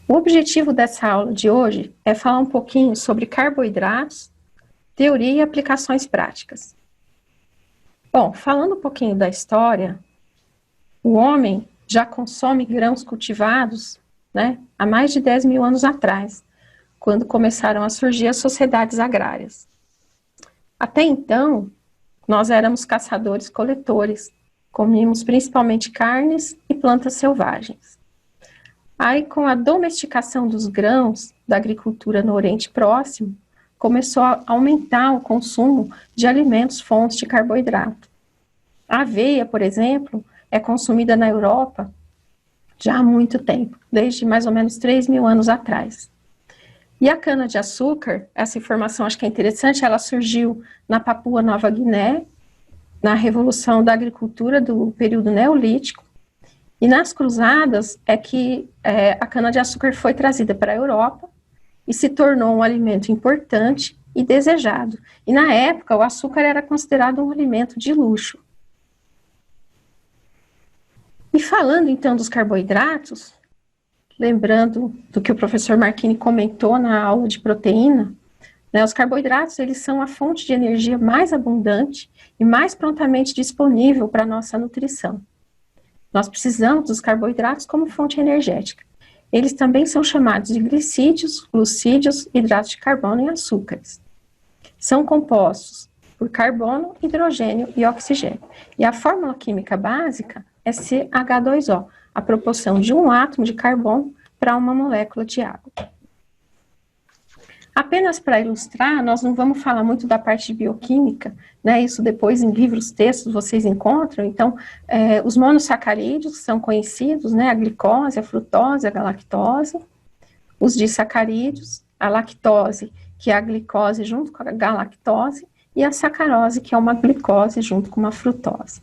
O objetivo dessa aula de hoje é falar um pouquinho sobre carboidratos, teoria e aplicações práticas. Bom, falando um pouquinho da história, o homem já consome grãos cultivados, né, há mais de 10 mil anos atrás, quando começaram a surgir as sociedades agrárias. Até então, nós éramos caçadores-coletores, comíamos principalmente carnes e plantas selvagens. Aí, com a domesticação dos grãos da agricultura no Oriente Próximo, começou a aumentar o consumo de alimentos fontes de carboidrato. A aveia, por exemplo, é consumida na Europa já há muito tempo, desde mais ou menos 3 mil anos atrás. E a cana-de-açúcar, essa informação acho que é interessante, ela surgiu na Papua Nova Guiné, na revolução da agricultura do período neolítico, e nas cruzadas é que a cana-de-açúcar foi trazida para a Europa e se tornou um alimento importante e desejado. E na época o açúcar era considerado um alimento de luxo. E falando então dos carboidratos, lembrando do que o professor Marchini comentou na aula de proteína, né, os carboidratos eles são a fonte de energia mais abundante e mais prontamente disponível para a nossa nutrição. Nós precisamos dos carboidratos como fonte energética. Eles também são chamados de glicídios, glucídios, hidratos de carbono e açúcares. São compostos por carbono, hidrogênio e oxigênio. E a fórmula química básica é CH2O, a proporção de um átomo de carbono para uma molécula de água. Apenas para ilustrar, nós não vamos falar muito da parte de bioquímica, né? Isso depois em livros, textos vocês encontram. Então, os monossacarídeos são conhecidos, né? A glicose, a frutose, a galactose. Os disacarídeos, a lactose, que é a glicose junto com a galactose, e a sacarose, que é uma glicose junto com uma frutose.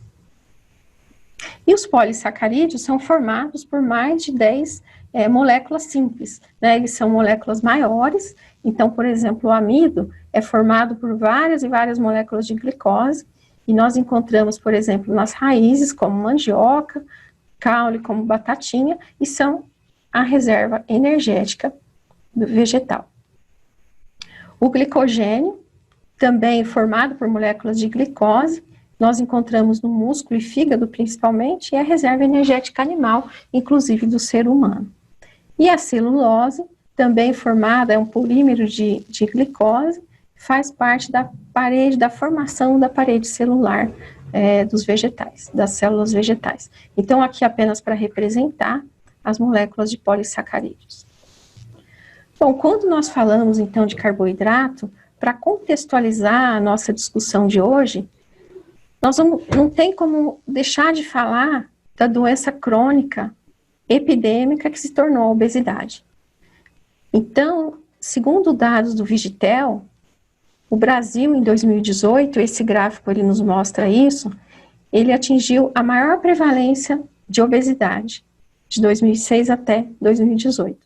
E os polissacarídeos são formados por mais de 10 moléculas simples, né? Eles são moléculas maiores. Então, por exemplo, o amido é formado por várias e várias moléculas de glicose, e nós encontramos, por exemplo, nas raízes, como mandioca, caule, como batatinha, e são a reserva energética do vegetal. O glicogênio, também formado por moléculas de glicose, nós encontramos no músculo e fígado, principalmente, e é a reserva energética animal, inclusive do ser humano. E a celulose, também formada, é um polímero de glicose, faz parte da parede, da formação da parede celular dos vegetais, das células vegetais. Então, aqui apenas para representar as moléculas de polissacarídeos. Bom, quando nós falamos, então, de carboidrato, para contextualizar a nossa discussão de hoje, nós não tem como deixar de falar da doença crônica epidêmica que se tornou a obesidade. Então, segundo dados do Vigitel, o Brasil em 2018, esse gráfico ele nos mostra isso, ele atingiu a maior prevalência de obesidade de 2006 até 2018,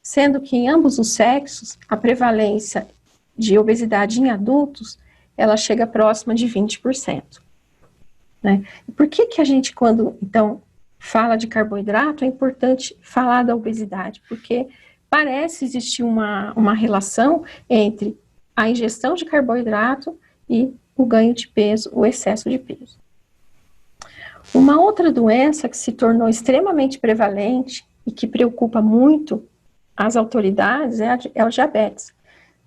sendo que em ambos os sexos a prevalência de obesidade em adultos ela chega próxima de 20%. Né? E por que a gente, quando então fala de carboidrato, é importante falar da obesidade? Porque parece existir uma relação entre a ingestão de carboidrato e o ganho de peso, o excesso de peso. Uma outra doença que se tornou extremamente prevalente e que preocupa muito as autoridades é o diabetes,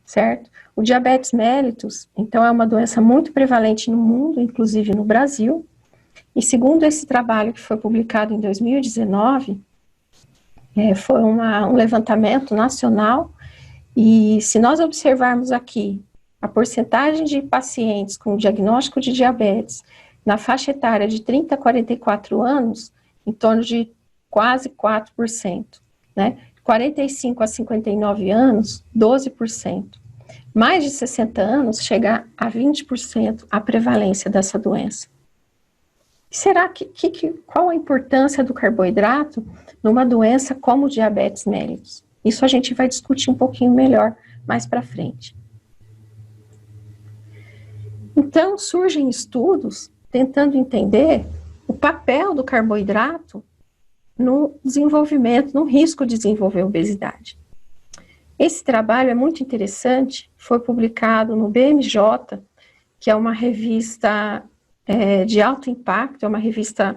certo? O diabetes mellitus, então, é uma doença muito prevalente no mundo, inclusive no Brasil, e segundo esse trabalho que foi publicado em 2019, foi um levantamento nacional, e se nós observarmos aqui a porcentagem de pacientes com diagnóstico de diabetes na faixa etária de 30 a 44 anos, em torno de quase 4%, né? 45 a 59 anos, 12%. Mais de 60 anos, chega a 20% a prevalência dessa doença. Será qual a importância do carboidrato numa doença como o diabetes mellitus? Isso a gente vai discutir um pouquinho melhor mais para frente. Então, surgem estudos tentando entender o papel do carboidrato no desenvolvimento, no risco de desenvolver obesidade. Esse trabalho é muito interessante, foi publicado no BMJ, que é uma revista de alto impacto, é uma revista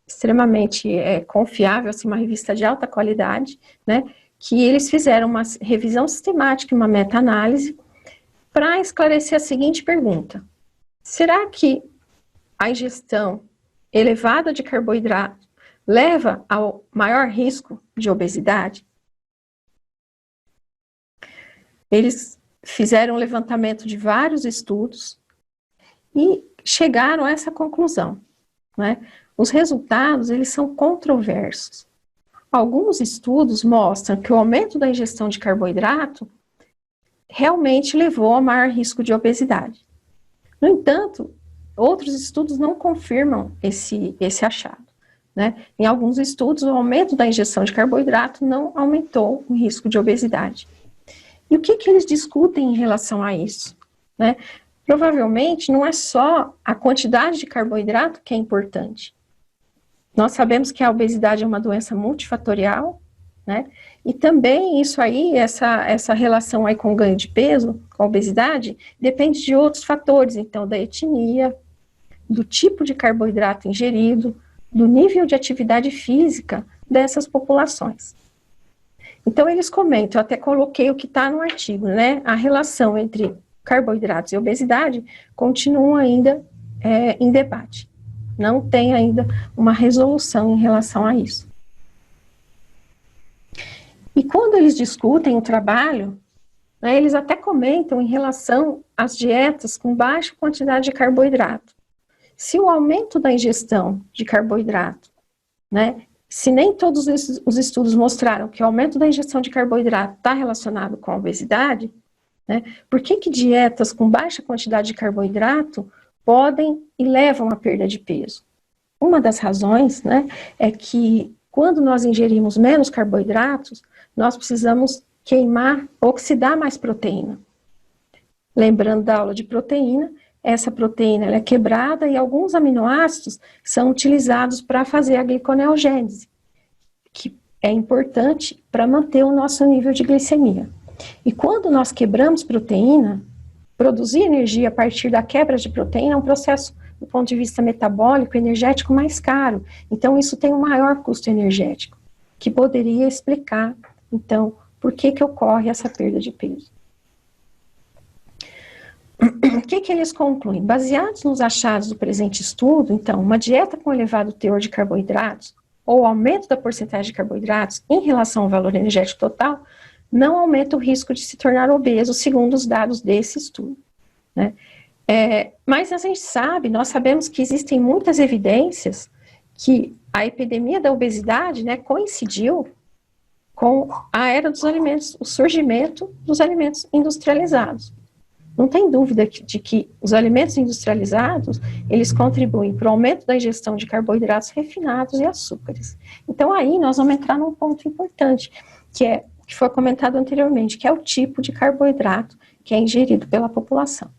extremamente confiável, assim, uma revista de alta qualidade, né, que eles fizeram uma revisão sistemática, uma meta-análise, para esclarecer a seguinte pergunta: será que a ingestão elevada de carboidrato leva ao maior risco de obesidade? Eles fizeram um levantamento de vários estudos e chegaram a essa conclusão, né? Os resultados, eles são controversos. Alguns estudos mostram que o aumento da ingestão de carboidrato realmente levou ao maior risco de obesidade. No entanto, outros estudos não confirmam esse achado, né? Em alguns estudos, o aumento da ingestão de carboidrato não aumentou o risco de obesidade. E o que eles discutem em relação a isso, né? Provavelmente não é só a quantidade de carboidrato que é importante. Nós sabemos que a obesidade é uma doença multifatorial, né? E também isso aí, essa relação aí com o ganho de peso, com a obesidade, depende de outros fatores, então da etnia, do tipo de carboidrato ingerido, do nível de atividade física dessas populações. Então, eles comentam, eu até coloquei o que está no artigo, né? A relação entre carboidratos e obesidade continua ainda em debate. Não tem ainda uma resolução em relação a isso. E quando eles discutem o trabalho, né, eles até comentam em relação às dietas com baixa quantidade de carboidrato. Se o aumento da ingestão de carboidrato, né, se nem todos os estudos mostraram que o aumento da ingestão de carboidrato está relacionado com a obesidade, né, por que dietas com baixa quantidade de carboidrato podem e levam à perda de peso? Uma das razões, né, é que quando nós ingerimos menos carboidratos, nós precisamos queimar, oxidar mais proteína. Lembrando da aula de proteína, essa proteína ela é quebrada e alguns aminoácidos são utilizados para fazer a gliconeogênese, que é importante para manter o nosso nível de glicemia. E quando nós quebramos proteína, produzir energia a partir da quebra de proteína é um processo, do ponto de vista metabólico, energético, mais caro. Então, isso tem um maior custo energético, que poderia explicar, então, por que ocorre essa perda de peso. O que eles concluem? Baseados nos achados do presente estudo, então, uma dieta com elevado teor de carboidratos ou aumento da porcentagem de carboidratos em relação ao valor energético total não aumenta o risco de se tornar obeso, segundo os dados desse estudo, né? Mas a gente sabe, nós sabemos que existem muitas evidências que a epidemia da obesidade, né, coincidiu com a era dos alimentos, o surgimento dos alimentos industrializados. Não tem dúvida de que os alimentos industrializados, eles contribuem para o aumento da ingestão de carboidratos refinados e açúcares. Então, aí nós vamos entrar num ponto importante, que foi comentado anteriormente, que é o tipo de carboidrato que é ingerido pela população.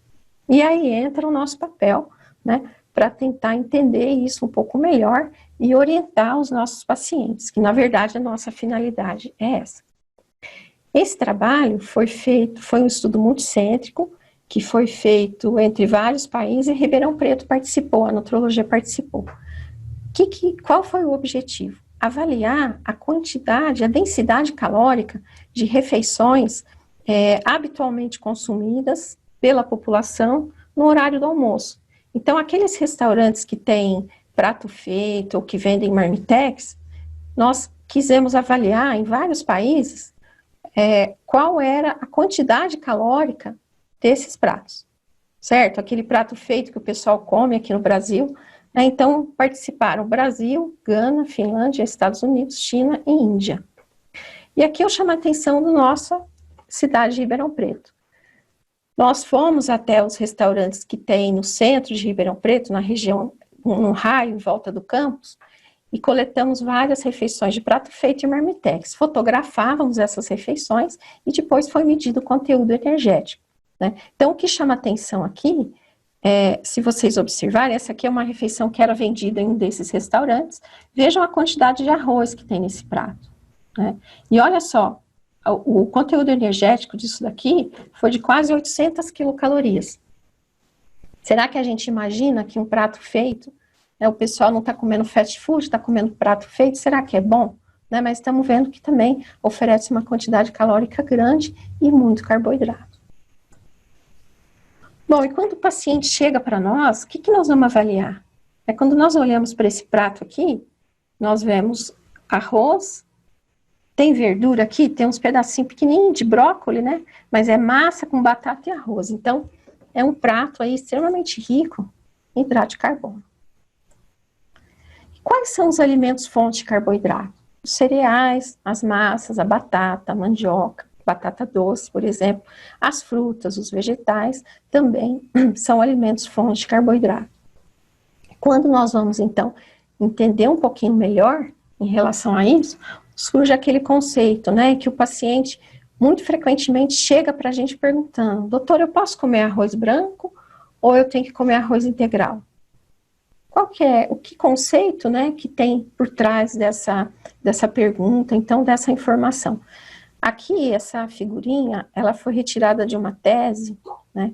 E aí entra o nosso papel, né, para tentar entender isso um pouco melhor e orientar os nossos pacientes, que na verdade a nossa finalidade é essa. Esse trabalho foi um estudo multicêntrico, que foi feito entre vários países, e Ribeirão Preto participou, a nutrologia participou. Qual foi o objetivo? Avaliar a quantidade, a densidade calórica de refeições habitualmente consumidas pela população no horário do almoço. Então, aqueles restaurantes que têm prato feito ou que vendem marmitex, nós quisemos avaliar em vários países qual era a quantidade calórica desses pratos, certo? Aquele prato feito que o pessoal come aqui no Brasil, né? Então, participaram Brasil, Gana, Finlândia, Estados Unidos, China e Índia. E aqui eu chamo a atenção da nossa cidade de Ribeirão Preto. Nós fomos até os restaurantes que tem no centro de Ribeirão Preto, na região, no raio, em volta do campus, e coletamos várias refeições de prato feito e marmitex. Fotografávamos essas refeições e depois foi medido o conteúdo energético, né? Então, o que chama atenção aqui se vocês observarem, essa aqui é uma refeição que era vendida em um desses restaurantes. Vejam a quantidade de arroz que tem nesse prato, né? E olha só, o conteúdo energético disso daqui foi de quase 800 quilocalorias. Será que a gente imagina que um prato feito, o pessoal não está comendo fast food, está comendo prato feito, será que é bom? Né? Mas estamos vendo que também oferece uma quantidade calórica grande e muito carboidrato. Bom, e quando o paciente chega para nós, o que nós vamos avaliar? Quando nós olhamos para esse prato aqui, nós vemos arroz, tem verdura aqui, tem uns pedacinhos pequenininhos de brócolis, né? Mas é massa com batata e arroz. Então, é um prato aí extremamente rico em hidrato de carbono. E quais são os alimentos fonte de carboidrato? Os cereais, as massas, a batata, a mandioca, batata doce, por exemplo, as frutas, os vegetais, também são alimentos fonte de carboidrato. Quando nós vamos, então, entender um pouquinho melhor em relação a isso, surge aquele conceito, né, que o paciente muito frequentemente chega para a gente perguntando: doutor, eu posso comer arroz branco ou eu tenho que comer arroz integral? Qual que é, o que conceito, né, que tem por trás dessa pergunta, então, dessa informação? Aqui, essa figurinha, ela foi retirada de uma tese, né,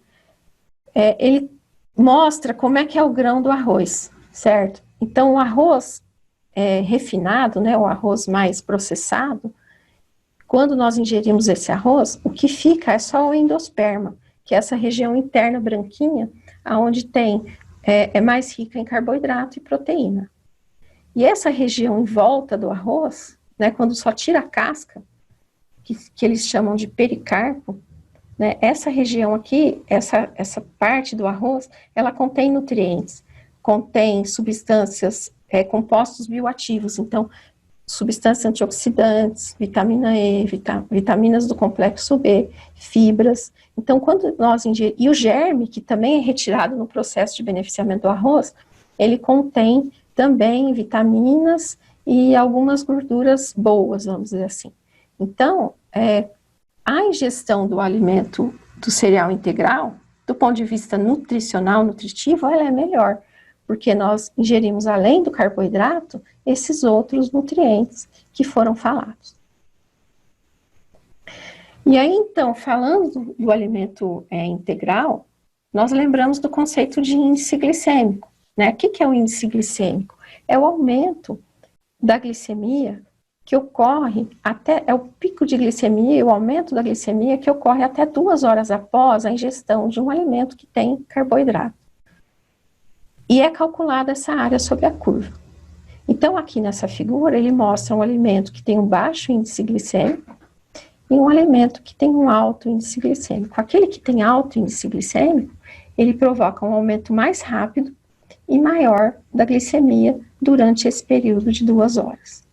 ele mostra como é que é o grão do arroz, certo? Então, o arroz refinado, né, o arroz mais processado, quando nós ingerimos esse arroz, o que fica é só o endosperma, que é essa região interna branquinha, onde é mais rica em carboidrato e proteína. E essa região em volta do arroz, né, quando só tira a casca, que eles chamam de pericarpo, né, essa região aqui, essa parte do arroz, ela contém nutrientes, contém substâncias, compostos bioativos, então, substâncias antioxidantes, vitamina E, vitaminas do complexo B, fibras. Então, quando nós ingerimos, e o germe, que também é retirado no processo de beneficiamento do arroz, ele contém também vitaminas e algumas gorduras boas, vamos dizer assim. Então, a ingestão do alimento do cereal integral, do ponto de vista nutricional, nutritivo, ela é melhor, porque nós ingerimos, além do carboidrato, esses outros nutrientes que foram falados. E aí, então, falando do alimento integral, nós lembramos do conceito de índice glicêmico, né? O que é o índice glicêmico? É o aumento da glicemia que ocorre é o pico de glicemia e o aumento da glicemia que ocorre até 2 horas após a ingestão de um alimento que tem carboidrato. E é calculada essa área sobre a curva. Então, aqui nessa figura, ele mostra um alimento que tem um baixo índice glicêmico e um alimento que tem um alto índice glicêmico. Aquele que tem alto índice glicêmico, ele provoca um aumento mais rápido e maior da glicemia durante esse período de 2 horas.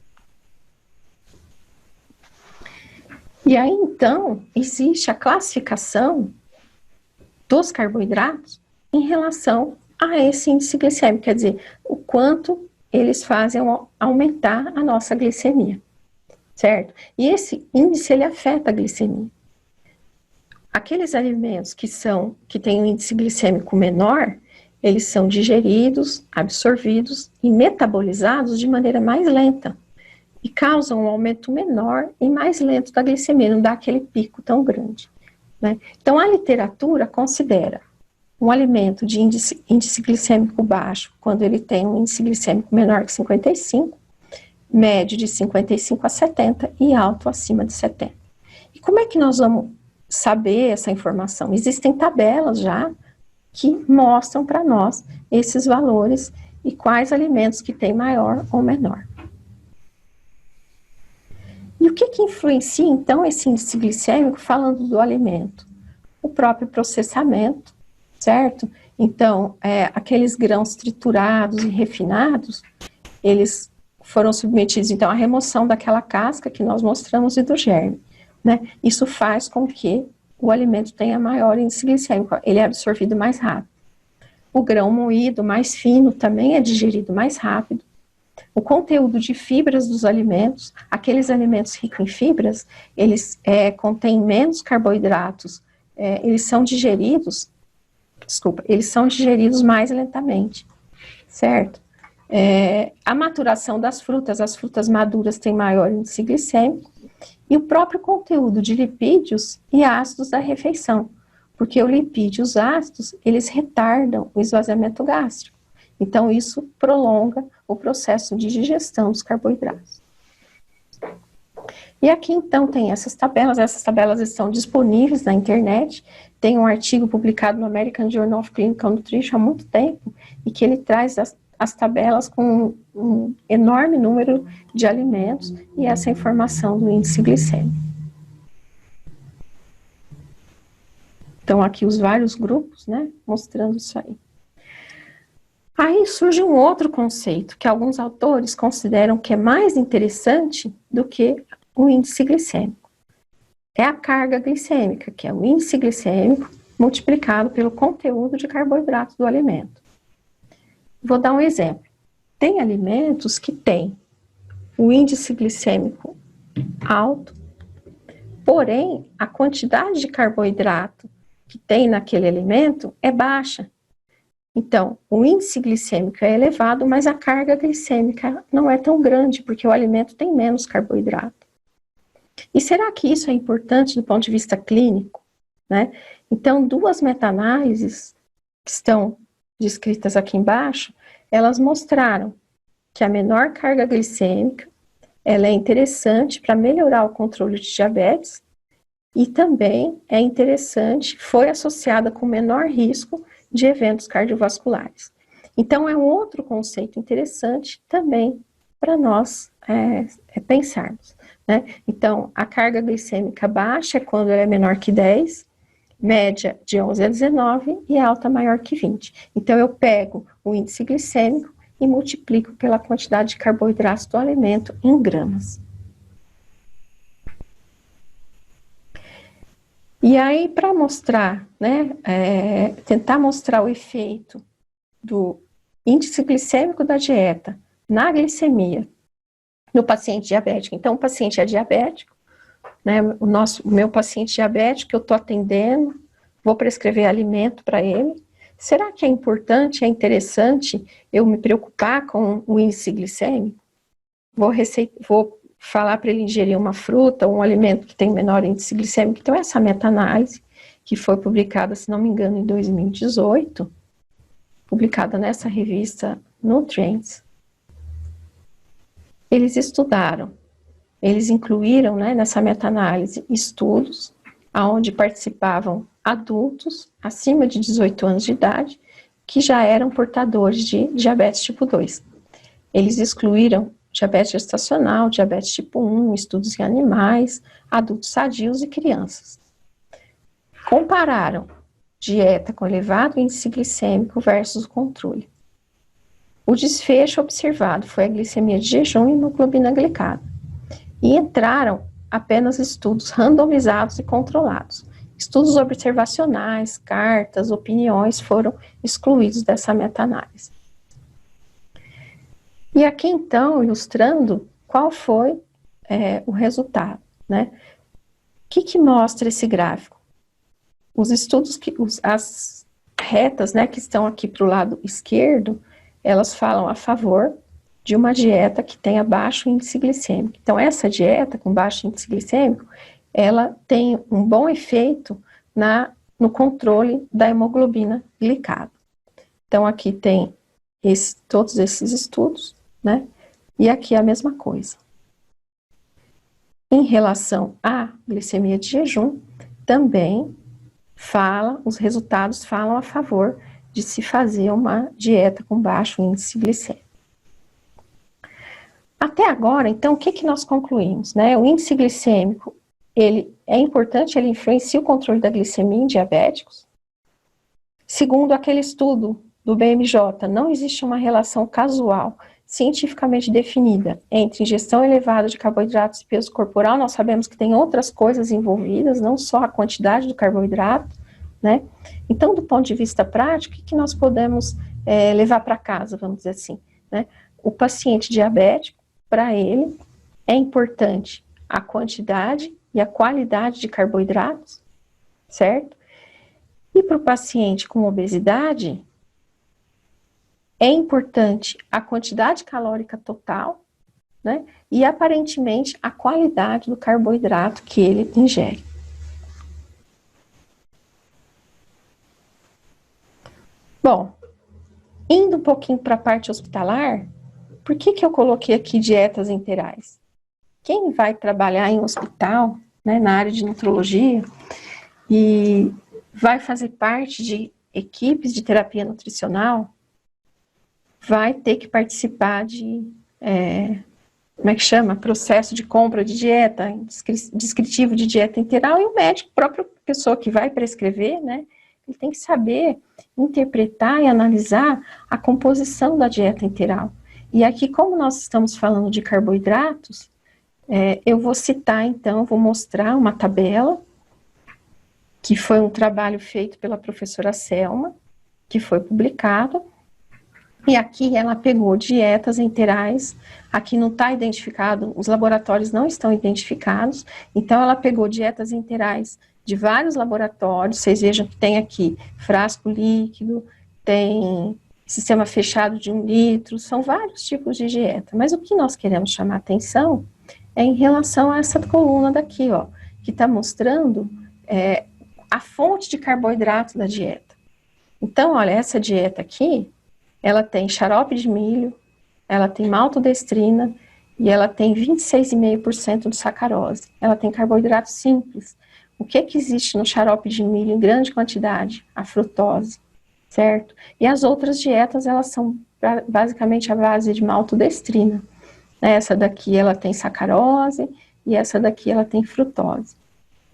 E aí, então, existe a classificação dos carboidratos em relação a esse índice glicêmico, quer dizer, o quanto eles fazem aumentar a nossa glicemia, certo? E esse índice, ele afeta a glicemia. Aqueles alimentos que têm um índice glicêmico menor, eles são digeridos, absorvidos e metabolizados de maneira mais lenta e causam um aumento menor e mais lento da glicemia, não dá aquele pico tão grande, né? Então, a literatura considera um alimento de índice glicêmico baixo, quando ele tem um índice glicêmico menor que 55, médio de 55 a 70 e alto acima de 70. E como é que nós vamos saber essa informação? Existem tabelas já que mostram para nós esses valores e quais alimentos que têm maior ou menor. E o que influencia, então, esse índice glicêmico, falando do alimento? O próprio processamento, certo? Então, aqueles grãos triturados e refinados, eles foram submetidos, então, à remoção daquela casca que nós mostramos e do germe, né? Isso faz com que o alimento tenha maior índice glicêmico, ele é absorvido mais rápido. O grão moído, mais fino, também é digerido mais rápido. O conteúdo de fibras dos alimentos, aqueles alimentos ricos em fibras, eles contêm menos carboidratos, eles são digeridos desculpa, eles são digeridos mais lentamente, certo? A maturação das frutas, as frutas maduras têm maior índice glicêmico, e o próprio conteúdo de lipídios e ácidos da refeição, porque o lipídio e os ácidos, eles retardam o esvaziamento gástrico. Então, isso prolonga o processo de digestão dos carboidratos. E aqui, então, tem essas tabelas estão disponíveis na internet. Tem um artigo publicado no American Journal of Clinical Nutrition há muito tempo, e que ele traz as tabelas com um enorme número de alimentos e essa informação do índice glicêmico. Então, aqui os vários grupos, né, mostrando isso aí. Aí surge um outro conceito, que alguns autores consideram que é mais interessante do que o índice glicêmico. É a carga glicêmica, que é o índice glicêmico multiplicado pelo conteúdo de carboidrato do alimento. Vou dar um exemplo. Tem alimentos que têm o índice glicêmico alto, porém, a quantidade de carboidrato que tem naquele alimento é baixa. Então, o índice glicêmico é elevado, mas a carga glicêmica não é tão grande, porque o alimento tem menos carboidrato. E será que isso é importante do ponto de vista clínico, né? Então, duas meta-análises que estão descritas aqui embaixo, elas mostraram que a menor carga glicêmica, ela é interessante para melhorar o controle de diabetes e também é interessante, foi associada com menor risco de eventos cardiovasculares. Então, é um outro conceito interessante também para nós pensarmos, né? Então, a carga glicêmica baixa é quando ela é menor que 10, média de 11 a 19 e alta maior que 20. Então, eu pego o índice glicêmico e multiplico pela quantidade de carboidratos do alimento em gramas. E aí, para mostrar, né, tentar mostrar o efeito do índice glicêmico da dieta na glicemia no paciente diabético. Então, o paciente é diabético, né, o meu paciente diabético que eu estou atendendo, vou prescrever alimento para ele. Será que é importante, é interessante eu me preocupar com o índice glicêmico? Vou falar para ele ingerir uma fruta, um alimento que tem menor índice glicêmico. Então, essa meta-análise, que foi publicada, se não me engano, em 2018, publicada nessa revista Nutrients, eles estudaram, eles incluíram, né, nessa meta-análise estudos onde participavam adultos acima de 18 anos de idade que já eram portadores de diabetes tipo 2. Eles excluíram diabetes gestacional, diabetes tipo 1, estudos em animais, adultos sadios e crianças. Compararam dieta com elevado índice glicêmico versus o controle. O desfecho observado foi a glicemia de jejum e hemoglobina glicada. E entraram apenas estudos randomizados e controlados. Estudos observacionais, cartas, opiniões foram excluídos dessa meta-análise. E aqui, então, ilustrando qual foi o resultado, né? O que mostra esse gráfico? Os estudos, as retas, né, que estão aqui para o lado esquerdo, elas falam a favor de uma dieta que tenha baixo índice glicêmico. Então, essa dieta com baixo índice glicêmico, ela tem um bom efeito no controle da hemoglobina glicada. Então, aqui tem todos esses estudos, né? E aqui a mesma coisa. Em relação à glicemia de jejum, também os resultados falam a favor de se fazer uma dieta com baixo índice glicêmico. Até agora, então, o que nós concluímos, né? O índice glicêmico, ele é importante, ele influencia o controle da glicemia em diabéticos. Segundo aquele estudo do BMJ, não existe uma relação casual cientificamente definida entre ingestão elevada de carboidratos e peso corporal. Nós sabemos que tem outras coisas envolvidas, não só a quantidade do carboidrato, né? Então, do ponto de vista prático, o que nós podemos levar para casa, vamos dizer assim, né? O paciente diabético, para ele, é importante a quantidade e a qualidade de carboidratos, certo? E para o paciente com obesidade, é importante a quantidade calórica total, né? E aparentemente a qualidade do carboidrato que ele ingere. Bom, indo um pouquinho para a parte hospitalar, por que eu coloquei aqui dietas enterais? Quem vai trabalhar em hospital, né, na área de nutrologia, e vai fazer parte de equipes de terapia nutricional, vai ter que participar de, como é que chama? Processo de compra de dieta, descritivo de dieta integral, e o médico, a própria pessoa que vai prescrever, né, ele tem que saber interpretar e analisar a composição da dieta integral. E aqui, como nós estamos falando de carboidratos, eu vou citar, então, vou mostrar uma tabela, que foi um trabalho feito pela professora Selma, que foi publicado, e aqui ela pegou dietas integrais, aqui não está identificado, os laboratórios não estão identificados, então ela pegou dietas integrais de vários laboratórios, vocês vejam que tem aqui frasco líquido, tem sistema fechado de 1 litro, são vários tipos de dieta, mas o que nós queremos chamar a atenção é em relação a essa coluna daqui, ó, que está mostrando a fonte de carboidrato da dieta. Então, olha, essa dieta aqui, ela tem xarope de milho, ela tem maltodestrina e ela tem 26,5% de sacarose. Ela tem carboidrato simples. O que existe no xarope de milho em grande quantidade? A frutose, certo? E as outras dietas, elas são basicamente a base de maltodestrina. Essa daqui, ela tem sacarose e essa daqui, ela tem frutose.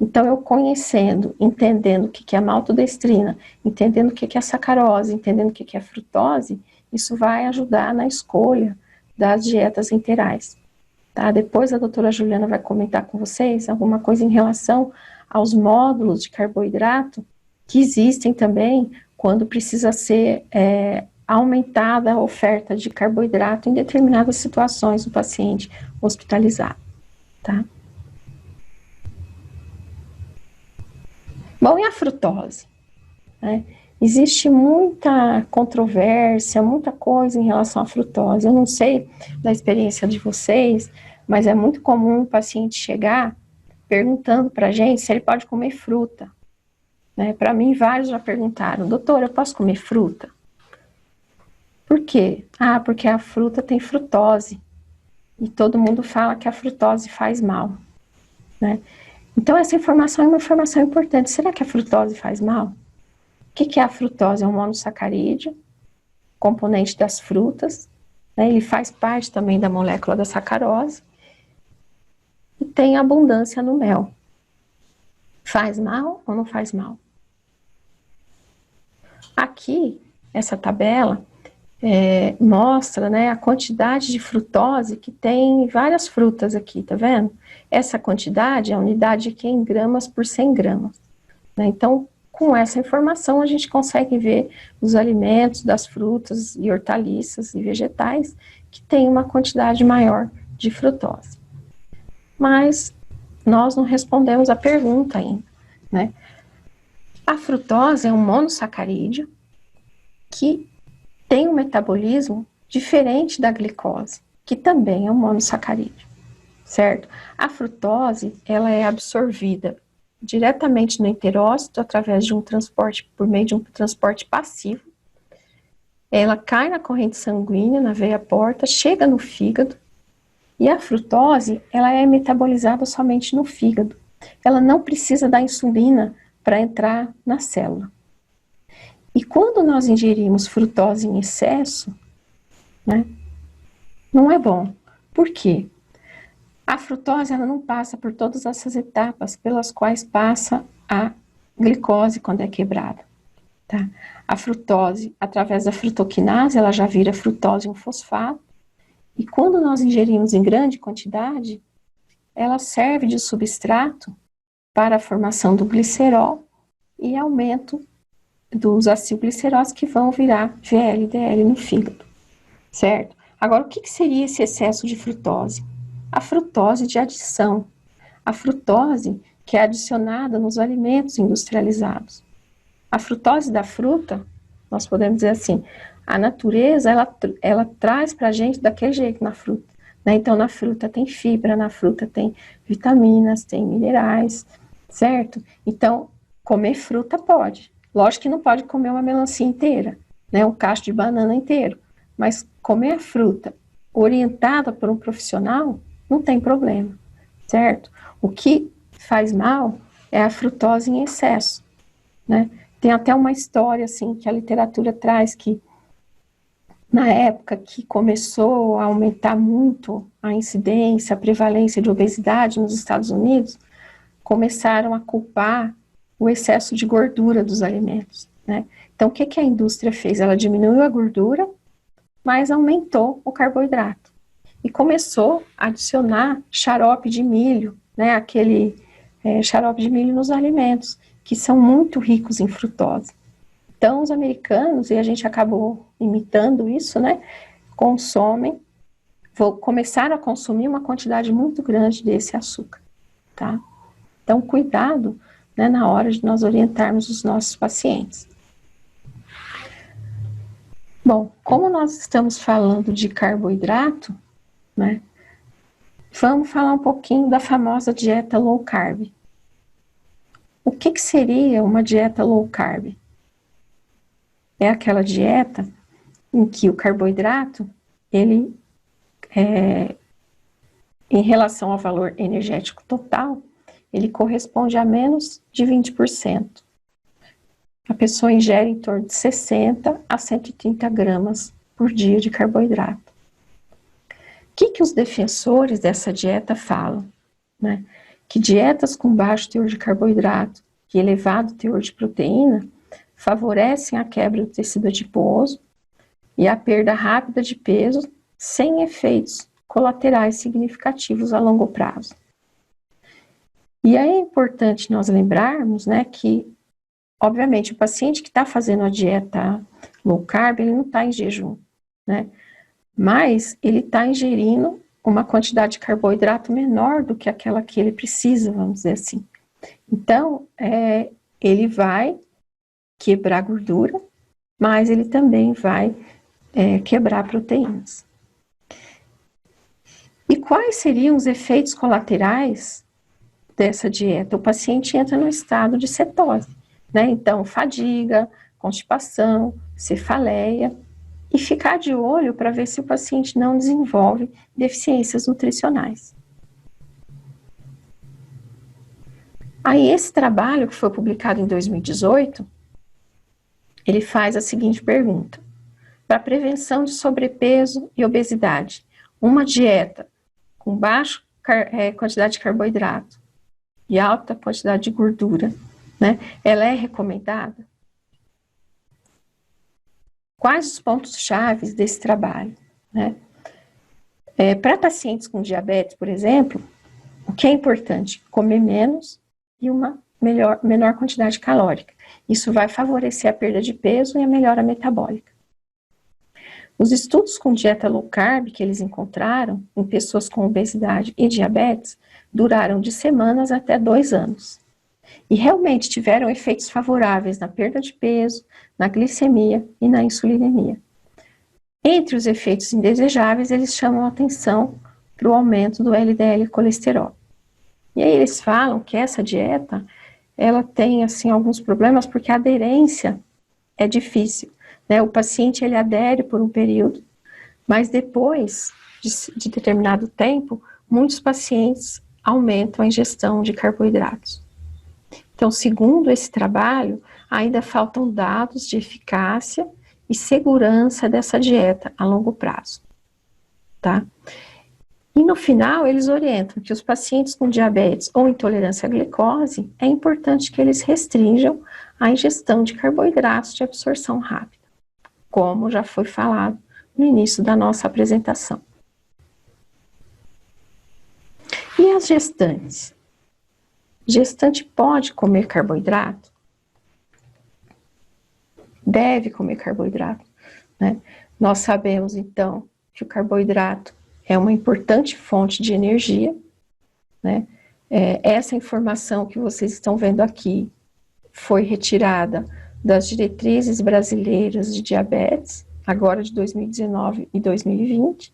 Então, eu conhecendo, entendendo o que é a maltodestrina, entendendo o que é a sacarose, entendendo o que é a frutose, isso vai ajudar na escolha das dietas integrais. Tá? Depois a doutora Juliana vai comentar com vocês alguma coisa em relação aos módulos de carboidrato que existem também quando precisa ser aumentada a oferta de carboidrato em determinadas situações do paciente hospitalizado. Tá? Bom, e a frutose? Existe muita controvérsia, muita coisa em relação à frutose. Eu não sei da experiência de vocês, mas é muito comum o paciente chegar perguntando para a gente se ele pode comer fruta. Para mim, vários já perguntaram, doutor, eu posso comer fruta? Por quê? Ah, porque a fruta tem frutose. E todo mundo fala que a frutose faz mal. Então, essa informação é uma informação importante. Será que a frutose faz mal? O que é a frutose? É um monossacarídeo, componente das frutas, ele faz parte também da molécula da sacarose e tem abundância no mel. Faz mal ou não faz mal? Aqui, essa tabela mostra, a quantidade de frutose que tem várias frutas aqui, tá vendo? Essa quantidade, a unidade aqui é em gramas por 100 gramas. Então, com essa informação, a gente consegue ver os alimentos das frutas e hortaliças e vegetais que têm uma quantidade maior de frutose. Mas nós não respondemos a pergunta ainda, A frutose é um monossacarídeo que tem um metabolismo diferente da glicose, que também é um monossacarídeo, certo? A frutose, ela é absorvida diretamente no enterócito através de um transporte, por meio de um transporte passivo. Ela cai na corrente sanguínea, na veia porta, chega no fígado, e a frutose, ela é metabolizada somente no fígado. Ela não precisa da insulina para entrar na célula. E quando nós ingerimos frutose em excesso, não é bom. Por quê? A frutose, ela não passa por todas essas etapas pelas quais passa a glicose quando é quebrada. Tá? A frutose, através da frutoquinase, ela já vira frutose 1-fosfato, e quando nós ingerimos em grande quantidade, ela serve de substrato para a formação do glicerol e aumento dos acilgliceróis que vão virar VLDL no fígado, certo? Agora, o que seria esse excesso de frutose? A frutose de adição, a frutose que é adicionada nos alimentos industrializados. A frutose da fruta, nós podemos dizer assim, a natureza, ela traz para a gente daquele jeito na fruta, né? Então, na fruta tem fibra, na fruta tem vitaminas, tem minerais, certo? Então, comer fruta pode. Lógico que não pode comer uma melancia inteira, né? Um cacho de banana inteiro. Mas comer a fruta orientada por um profissional, não tem problema, certo? O que faz mal é a frutose em excesso, né? Tem até uma história, assim, que a literatura traz que na época que começou a aumentar muito a incidência, a prevalência de obesidade nos Estados Unidos, começaram a culpar o excesso de gordura dos alimentos, né? Então, o que que a indústria fez? Ela diminuiu a gordura, mas aumentou o carboidrato. E começou a adicionar xarope de milho, né? Aquele xarope de milho nos alimentos, que são muito ricos em frutose. Então, os americanos, e a gente acabou imitando isso, né? Começaram a consumir uma quantidade muito grande desse açúcar, tá? Então, cuidado, né, na hora de nós orientarmos os nossos pacientes. Bom, como nós estamos falando de carboidrato, né, vamos falar um pouquinho da famosa dieta low carb. O que seria uma dieta low carb? É aquela dieta em que o carboidrato, ele, em relação ao valor energético total, ele corresponde a menos de 20%. A pessoa ingere em torno de 60 a 130 gramas por dia de carboidrato. O que os defensores dessa dieta falam? Né? Que dietas com baixo teor de carboidrato e elevado teor de proteína favorecem a quebra do tecido adiposo e a perda rápida de peso sem efeitos colaterais significativos a longo prazo. E aí é importante nós lembrarmos, né, que, obviamente, o paciente que está fazendo a dieta low carb, ele não está em jejum, né, mas ele está ingerindo uma quantidade de carboidrato menor do que aquela que ele precisa, vamos dizer assim. Então, ele vai quebrar gordura, mas ele também vai quebrar proteínas. E quais seriam os efeitos colaterais dessa dieta? O paciente entra no estado de cetose, né? Então, fadiga, constipação, cefaleia, e ficar de olho para ver se o paciente não desenvolve deficiências nutricionais. Aí, esse trabalho, que foi publicado em 2018, ele faz a seguinte pergunta: para a prevenção de sobrepeso e obesidade, uma dieta com baixa quantidade de carboidrato e alta quantidade de gordura, né, ela é recomendada? Quais os pontos-chave desse trabalho? Né? Para pacientes com diabetes, por exemplo, o que é importante? Comer menos e uma menor quantidade calórica. Isso vai favorecer a perda de peso e a melhora metabólica. Os estudos com dieta low carb que eles encontraram em pessoas com obesidade e diabetes duraram de semanas até 2 anos. E realmente tiveram efeitos favoráveis na perda de peso, na glicemia e na insulinemia. Entre os efeitos indesejáveis, eles chamam a atenção para o aumento do LDL colesterol. E aí eles falam que essa dieta, ela tem, assim, alguns problemas, porque a aderência é difícil, né? O paciente, ele adere por um período, mas depois de determinado tempo, muitos pacientes aumentam a ingestão de carboidratos. Então, segundo esse trabalho, ainda faltam dados de eficácia e segurança dessa dieta a longo prazo, tá? E no final, eles orientam que os pacientes com diabetes ou intolerância à glicose, é importante que eles restringam a ingestão de carboidratos de absorção rápida, como já foi falado no início da nossa apresentação. E as gestantes? Gestante pode comer carboidrato? Deve comer carboidrato, né? Nós sabemos, então, que o carboidrato é uma importante fonte de energia, né? Essa informação que vocês estão vendo aqui foi retirada das diretrizes brasileiras de diabetes, agora de 2019 e 2020.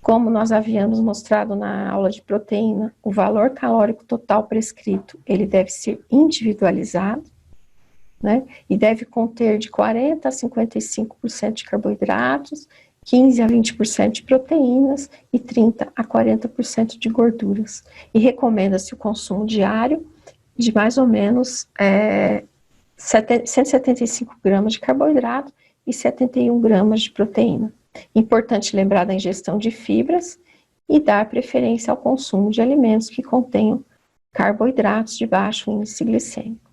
Como nós havíamos mostrado na aula de proteína, o valor calórico total prescrito, ele deve ser individualizado, né? E deve conter de 40% a 55% de carboidratos, 15% a 20% de proteínas e 30% a 40% de gorduras. E recomenda-se o consumo diário de mais ou menos 175 gramas de carboidrato e 71 gramas de proteína. Importante lembrar da ingestão de fibras e dar preferência ao consumo de alimentos que contenham carboidratos de baixo índice glicêmico.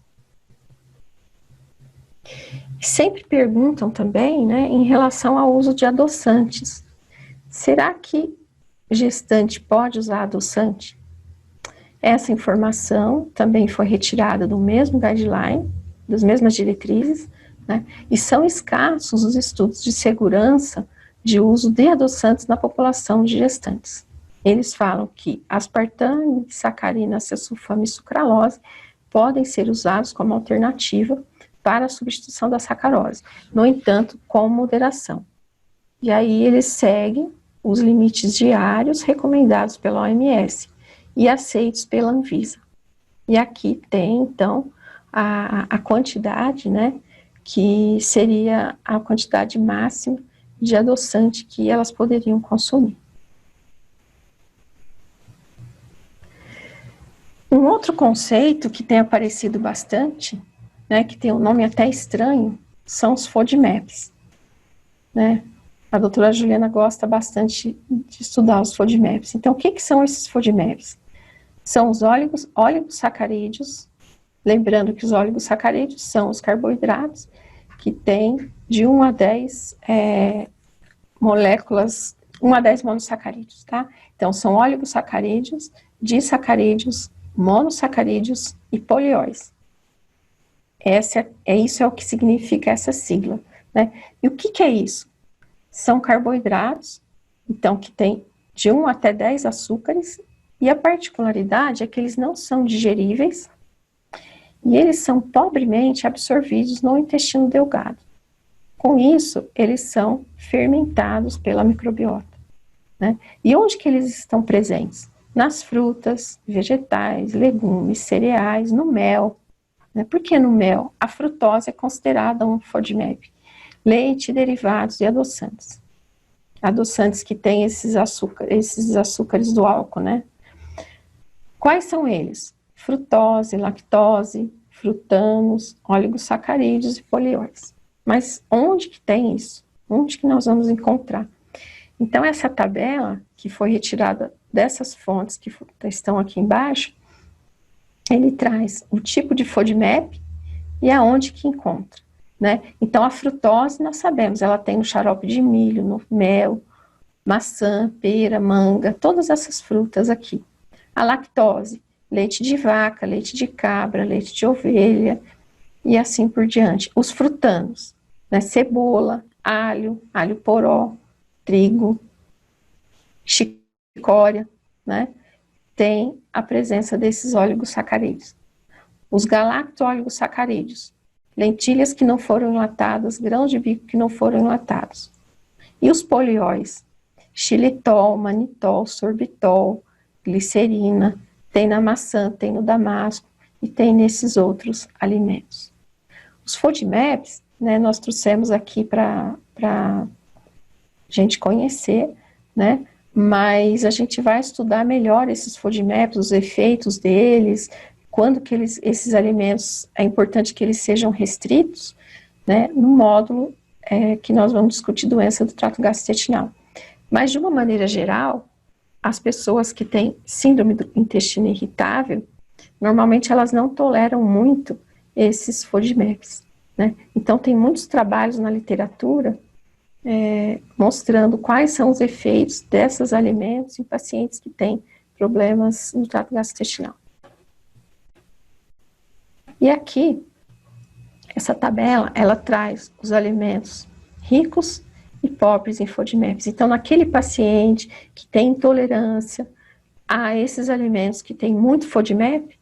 Sempre perguntam também, né, em relação ao uso de adoçantes. Será que gestante pode usar adoçante? Essa informação também foi retirada do mesmo guideline, das mesmas diretrizes, né, e são escassos os estudos de segurança de uso de adoçantes na população de gestantes. Eles falam que aspartame, sacarina, acesulfame e sucralose podem ser usados como alternativa para a substituição da sacarose, no entanto, com moderação. E aí eles seguem os limites diários recomendados pela OMS e aceitos pela Anvisa. E aqui tem, então, a quantidade, né, que seria a quantidade máxima de adoçante que elas poderiam consumir. Um outro conceito que tem aparecido bastante, né, que tem um nome até estranho, são os FODMAPs, né? A doutora Juliana gosta bastante de estudar os FODMAPs. Então, o que são esses FODMAPs? São os oligosacarídeos, lembrando que os oligosacarídeos são os carboidratos que têm de 1 a 10 moléculas, 1 a 10 monossacarídeos, tá? Então, são oligosacarídeos, disacarídeos, monossacarídeos e polióis. Isso é o que significa essa sigla, né? E o que é isso? São carboidratos, então, que tem de 1 até 10 açúcares, e a particularidade é que eles não são digeríveis e eles são pobremente absorvidos no intestino delgado. Com isso, eles são fermentados pela microbiota, né? E onde que eles estão presentes? Nas frutas, vegetais, legumes, cereais, no mel, né? Por que no mel? A frutose é considerada um FODMAP. Leite, derivados e adoçantes. Adoçantes que têm esses açúcares do álcool, né? Quais são eles? Frutose, lactose, frutanos, oligosacarídeos e polióis. Mas onde que tem isso? Onde que nós vamos encontrar? Então, essa tabela, que foi retirada dessas fontes que estão aqui embaixo, ele traz o tipo de FODMAP e aonde que encontra, né? Então, a frutose, nós sabemos, ela tem no xarope de milho, no mel, maçã, pera, manga, todas essas frutas aqui. A lactose, leite de vaca, leite de cabra, leite de ovelha e assim por diante. Os frutanos, né? Cebola, alho, alho poró, trigo, chicória, né? Tem a presença desses oligosacarídeos. Os galacto-oligosacarídeos, lentilhas que não foram enlatadas, grãos de bico que não foram enlatados. E os polióis, xilitol, manitol, sorbitol, glicerina, tem na maçã, tem no damasco e tem nesses outros alimentos. Os FODMAPs, né, nós trouxemos aqui para gente conhecer, né, mas a gente vai estudar melhor esses FODMAPs, os efeitos deles, quando que esses alimentos, é importante que eles sejam restritos, né, no módulo que nós vamos discutir doença do trato gastrointestinal. Mas, de uma maneira geral, as pessoas que têm síndrome do intestino irritável, normalmente elas não toleram muito esses FODMAPs, né? Então, tem muitos trabalhos na literatura mostrando quais são os efeitos desses alimentos em pacientes que têm problemas no trato gastrointestinal. E aqui, essa tabela, ela traz os alimentos ricos e pobres em FODMAPs. Então, naquele paciente que tem intolerância a esses alimentos que tem muito FODMAP,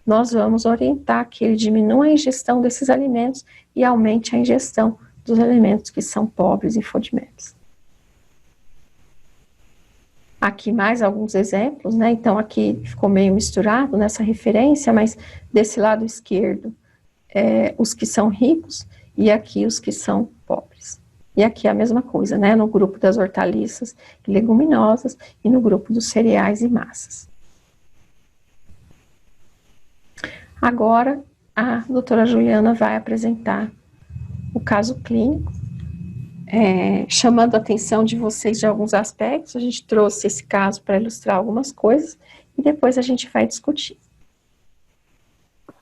nós vamos orientar que ele diminua a ingestão desses alimentos e aumente a ingestão dos alimentos que são pobres em FODMAPs. Aqui mais alguns exemplos, né? Então aqui ficou meio misturado nessa referência, mas desse lado esquerdo, os que são ricos e aqui os que são pobres. E aqui a mesma coisa, né? No grupo das hortaliças e leguminosas e no grupo dos cereais e massas. Agora, a doutora Juliana vai apresentar o caso clínico, chamando a atenção de vocês de alguns aspectos. A gente trouxe esse caso para ilustrar algumas coisas e depois a gente vai discutir.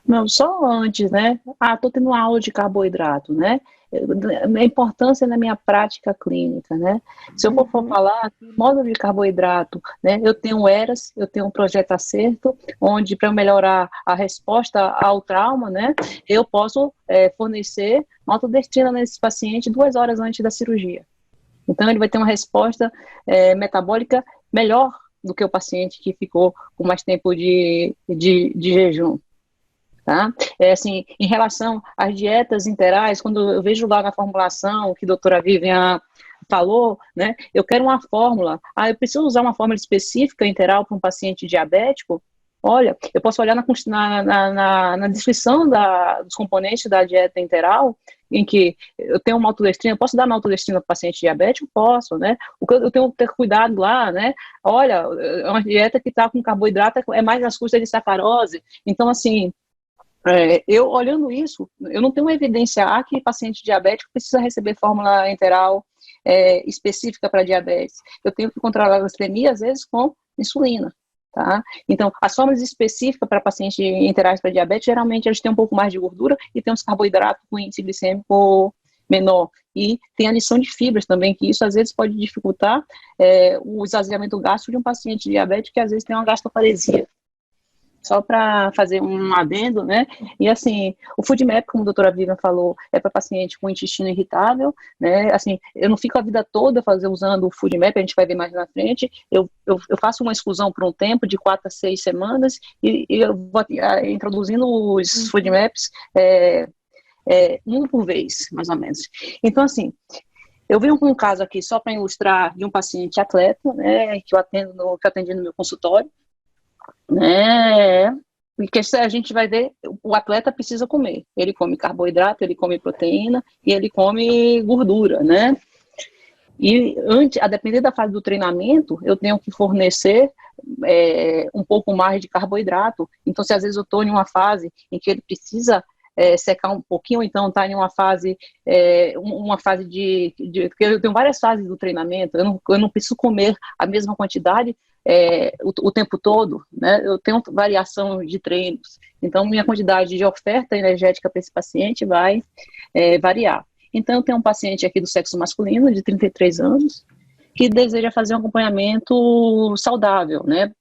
Não, só antes, né? Estou tendo uma aula de carboidrato, né? A importância na minha prática clínica, né? Se eu for falar módulo de carboidrato, né? Eu tenho o ERAS, eu tenho um projeto Acerto, onde para melhorar a resposta ao trauma, né? Eu posso fornecer maltodextrina nesse paciente 2 horas antes da cirurgia. Então ele vai ter uma resposta metabólica melhor do que o paciente que ficou com mais tempo de jejum. Tá? Assim, em relação às dietas interais, quando eu vejo lá na formulação que a doutora Vivian falou, né, eu quero uma fórmula, eu preciso usar uma fórmula específica interal para um paciente diabético. Olha, eu posso olhar na descrição dos componentes da dieta interal, em que eu tenho maltodextrina, eu posso dar maltodextrina para o paciente diabético? Posso, né? O que eu tenho que ter cuidado lá, né? Olha, é uma dieta que está com carboidrato, é mais nas custas de sacarose. Então, assim, eu olhando isso, eu não tenho evidência que paciente diabético precisa receber fórmula enteral específica para diabetes. Eu tenho que controlar a glicemia, às vezes, com insulina. Tá? Então, as fórmulas específicas para pacientes enterais para diabetes, geralmente eles têm um pouco mais de gordura e tem os carboidratos com índice glicêmico menor. E tem a adição de fibras também, que isso às vezes pode dificultar o esvaziamento gástrico de um paciente diabético que às vezes tem uma gastroparesia. Só para fazer um adendo, né? E assim, o FODMAP, como a doutora Vivian falou, é para paciente com intestino irritável, né? Assim, eu não fico a vida toda usando o FODMAP, a gente vai ver mais na frente. Eu faço uma exclusão por um tempo, de 4 a 6 semanas, e eu vou introduzindo os FODMAPs um por vez, mais ou menos. Então, assim, eu venho com um caso aqui só para ilustrar de um paciente atleta, né? Que eu atendi no meu consultório. Porque a gente vai ver, o atleta precisa comer, ele come carboidrato, ele come proteína e ele come gordura, né? E a depender da fase do treinamento, eu tenho que fornecer um pouco mais de carboidrato. Então, se às vezes eu estou em uma fase em que ele precisa secar um pouquinho, ou então está em uma fase porque eu tenho várias fases do treinamento, eu não preciso comer a mesma quantidade o tempo todo, né? Eu tenho variação de treinos, então minha quantidade de oferta energética para esse paciente vai variar. Então eu tenho um paciente aqui do sexo masculino, de 33 anos, que deseja fazer um acompanhamento saudável, né?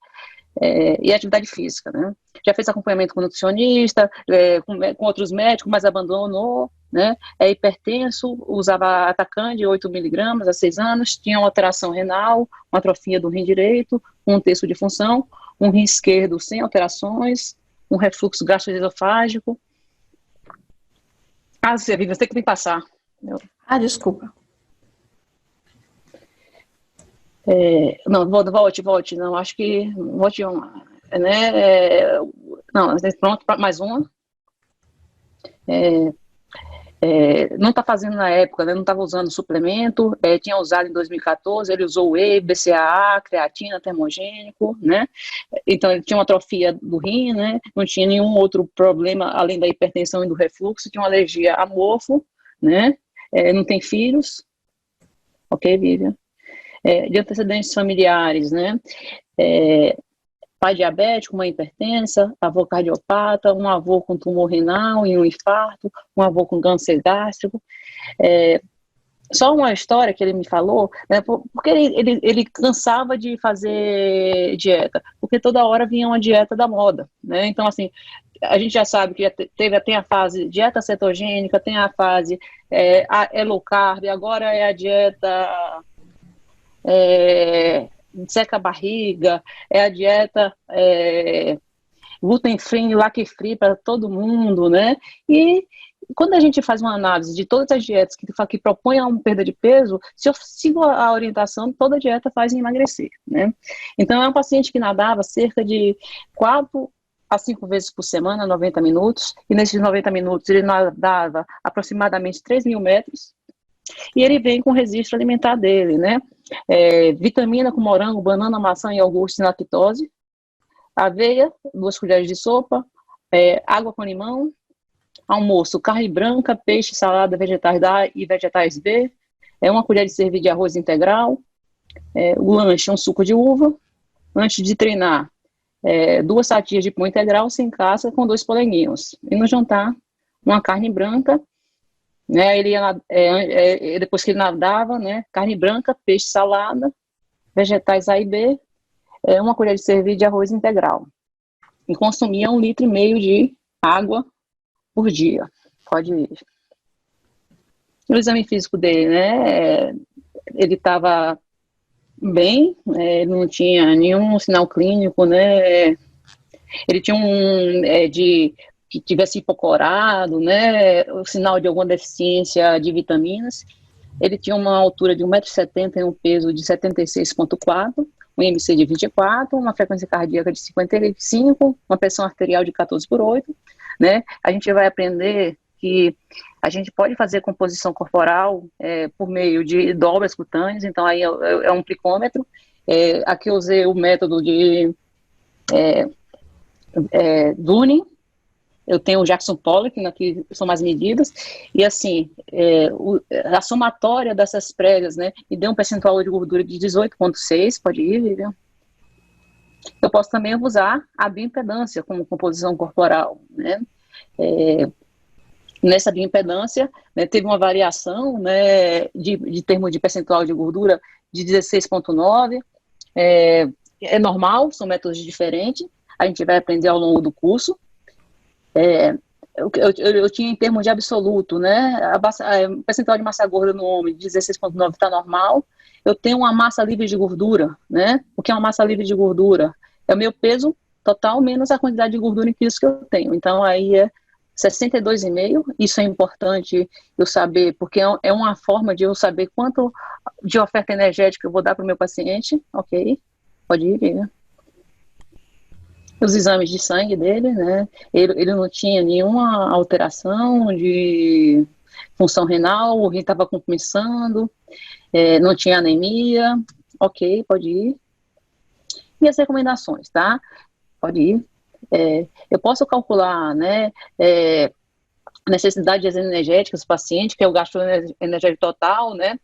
E atividade física, né? Já fez acompanhamento com nutricionista, com outros médicos, mas abandonou, né? É hipertenso, usava Atacand 8 miligramas há 6 anos, tinha uma alteração renal, uma atrofia do rim direito, um terço de função, um rim esquerdo sem alterações, um refluxo gastroesofágico. Você tem que me passar. Desculpa. Não, volte, não, acho que volte uma, né? Não, pronto, mais uma. Não está fazendo na época, né? Não estava usando suplemento, tinha usado em 2014, ele usou whey, BCAA, creatina, termogênico, né? Então ele tinha uma atrofia do rim, né? Não tinha nenhum outro problema além da hipertensão e do refluxo, tinha uma alergia a mofo, né? Não tem filhos, ok, Vivian? De antecedentes familiares, né? Pai diabético, mãe hipertensa, avô cardiopata, um avô com tumor renal e um infarto, um avô com câncer gástrico. Só uma história que ele me falou, né, porque ele cansava de fazer dieta, porque toda hora vinha uma dieta da moda, né? Então, assim, a gente já sabe que tem a fase dieta cetogênica, tem a fase low carb, agora é a dieta seca a barriga, é a dieta gluten free, lactose free para todo mundo, né? E quando a gente faz uma análise de todas as dietas que propõem uma perda de peso, se eu sigo a orientação, toda dieta faz emagrecer, né? Então, é um paciente que nadava cerca de 4 a 5 vezes por semana, 90 minutos, e nesses 90 minutos ele nadava aproximadamente 3.000 metros, e ele vem com o registro alimentar dele, né? Vitamina com morango, banana, maçã, iogurte sem lactose, aveia, 2 colheres de sopa, água com limão, almoço, carne branca, peixe, salada, vegetais A e vegetais B, 1 colher de servir de arroz integral, o lanche, um suco de uva, antes de treinar, 2 fatias de pão integral sem casca com 2 polenguinhos, e no jantar, uma carne branca, né, depois que ele nadava, né, carne branca, peixe, salada, vegetais A e B, 1 colher de servir de arroz integral, e consumia 1,5 litro de água por dia. Pode ir. O exame físico dele, né, ele estava bem, não tinha nenhum sinal clínico, né, ele tinha que tivesse hipocorado, né, o sinal de alguma deficiência de vitaminas. Ele tinha uma altura de 1,70 m e um peso de 76,4, um IMC de 24, uma frequência cardíaca de 55, uma pressão arterial de 14/8, né? A gente vai aprender que a gente pode fazer composição corporal por meio de dobras cutâneas, então aí é um plicômetro. Aqui eu usei o método de Dunning. Eu tenho o Jackson Pollock, né, que são mais medidas, e assim, a somatória dessas prévias, né, me deu um percentual de gordura de 18,6, pode ir, Vivian? Eu posso também usar a bioimpedância como composição corporal, né, nessa bioimpedância, né, teve uma variação, né, de termo de percentual de gordura de 16,9, é normal, são métodos diferentes, a gente vai aprender ao longo do curso. Eu tinha em termos de absoluto, né, o percentual de massa gorda no homem de 16,9 está normal. Eu tenho uma massa livre de gordura, né, o que é uma massa livre de gordura? É o meu peso total menos a quantidade de gordura em quilos que eu tenho, então aí é 62,5, isso é importante eu saber, porque é uma forma de eu saber quanto de oferta energética eu vou dar para o meu paciente, ok? Pode ir, né? Os exames de sangue dele, né, ele não tinha nenhuma alteração de função renal, o rim estava começando, não tinha anemia, ok, pode ir. E as recomendações, tá? Pode ir. Eu posso calcular, né, necessidade de energéticas do paciente, que é o gasto energético total, né,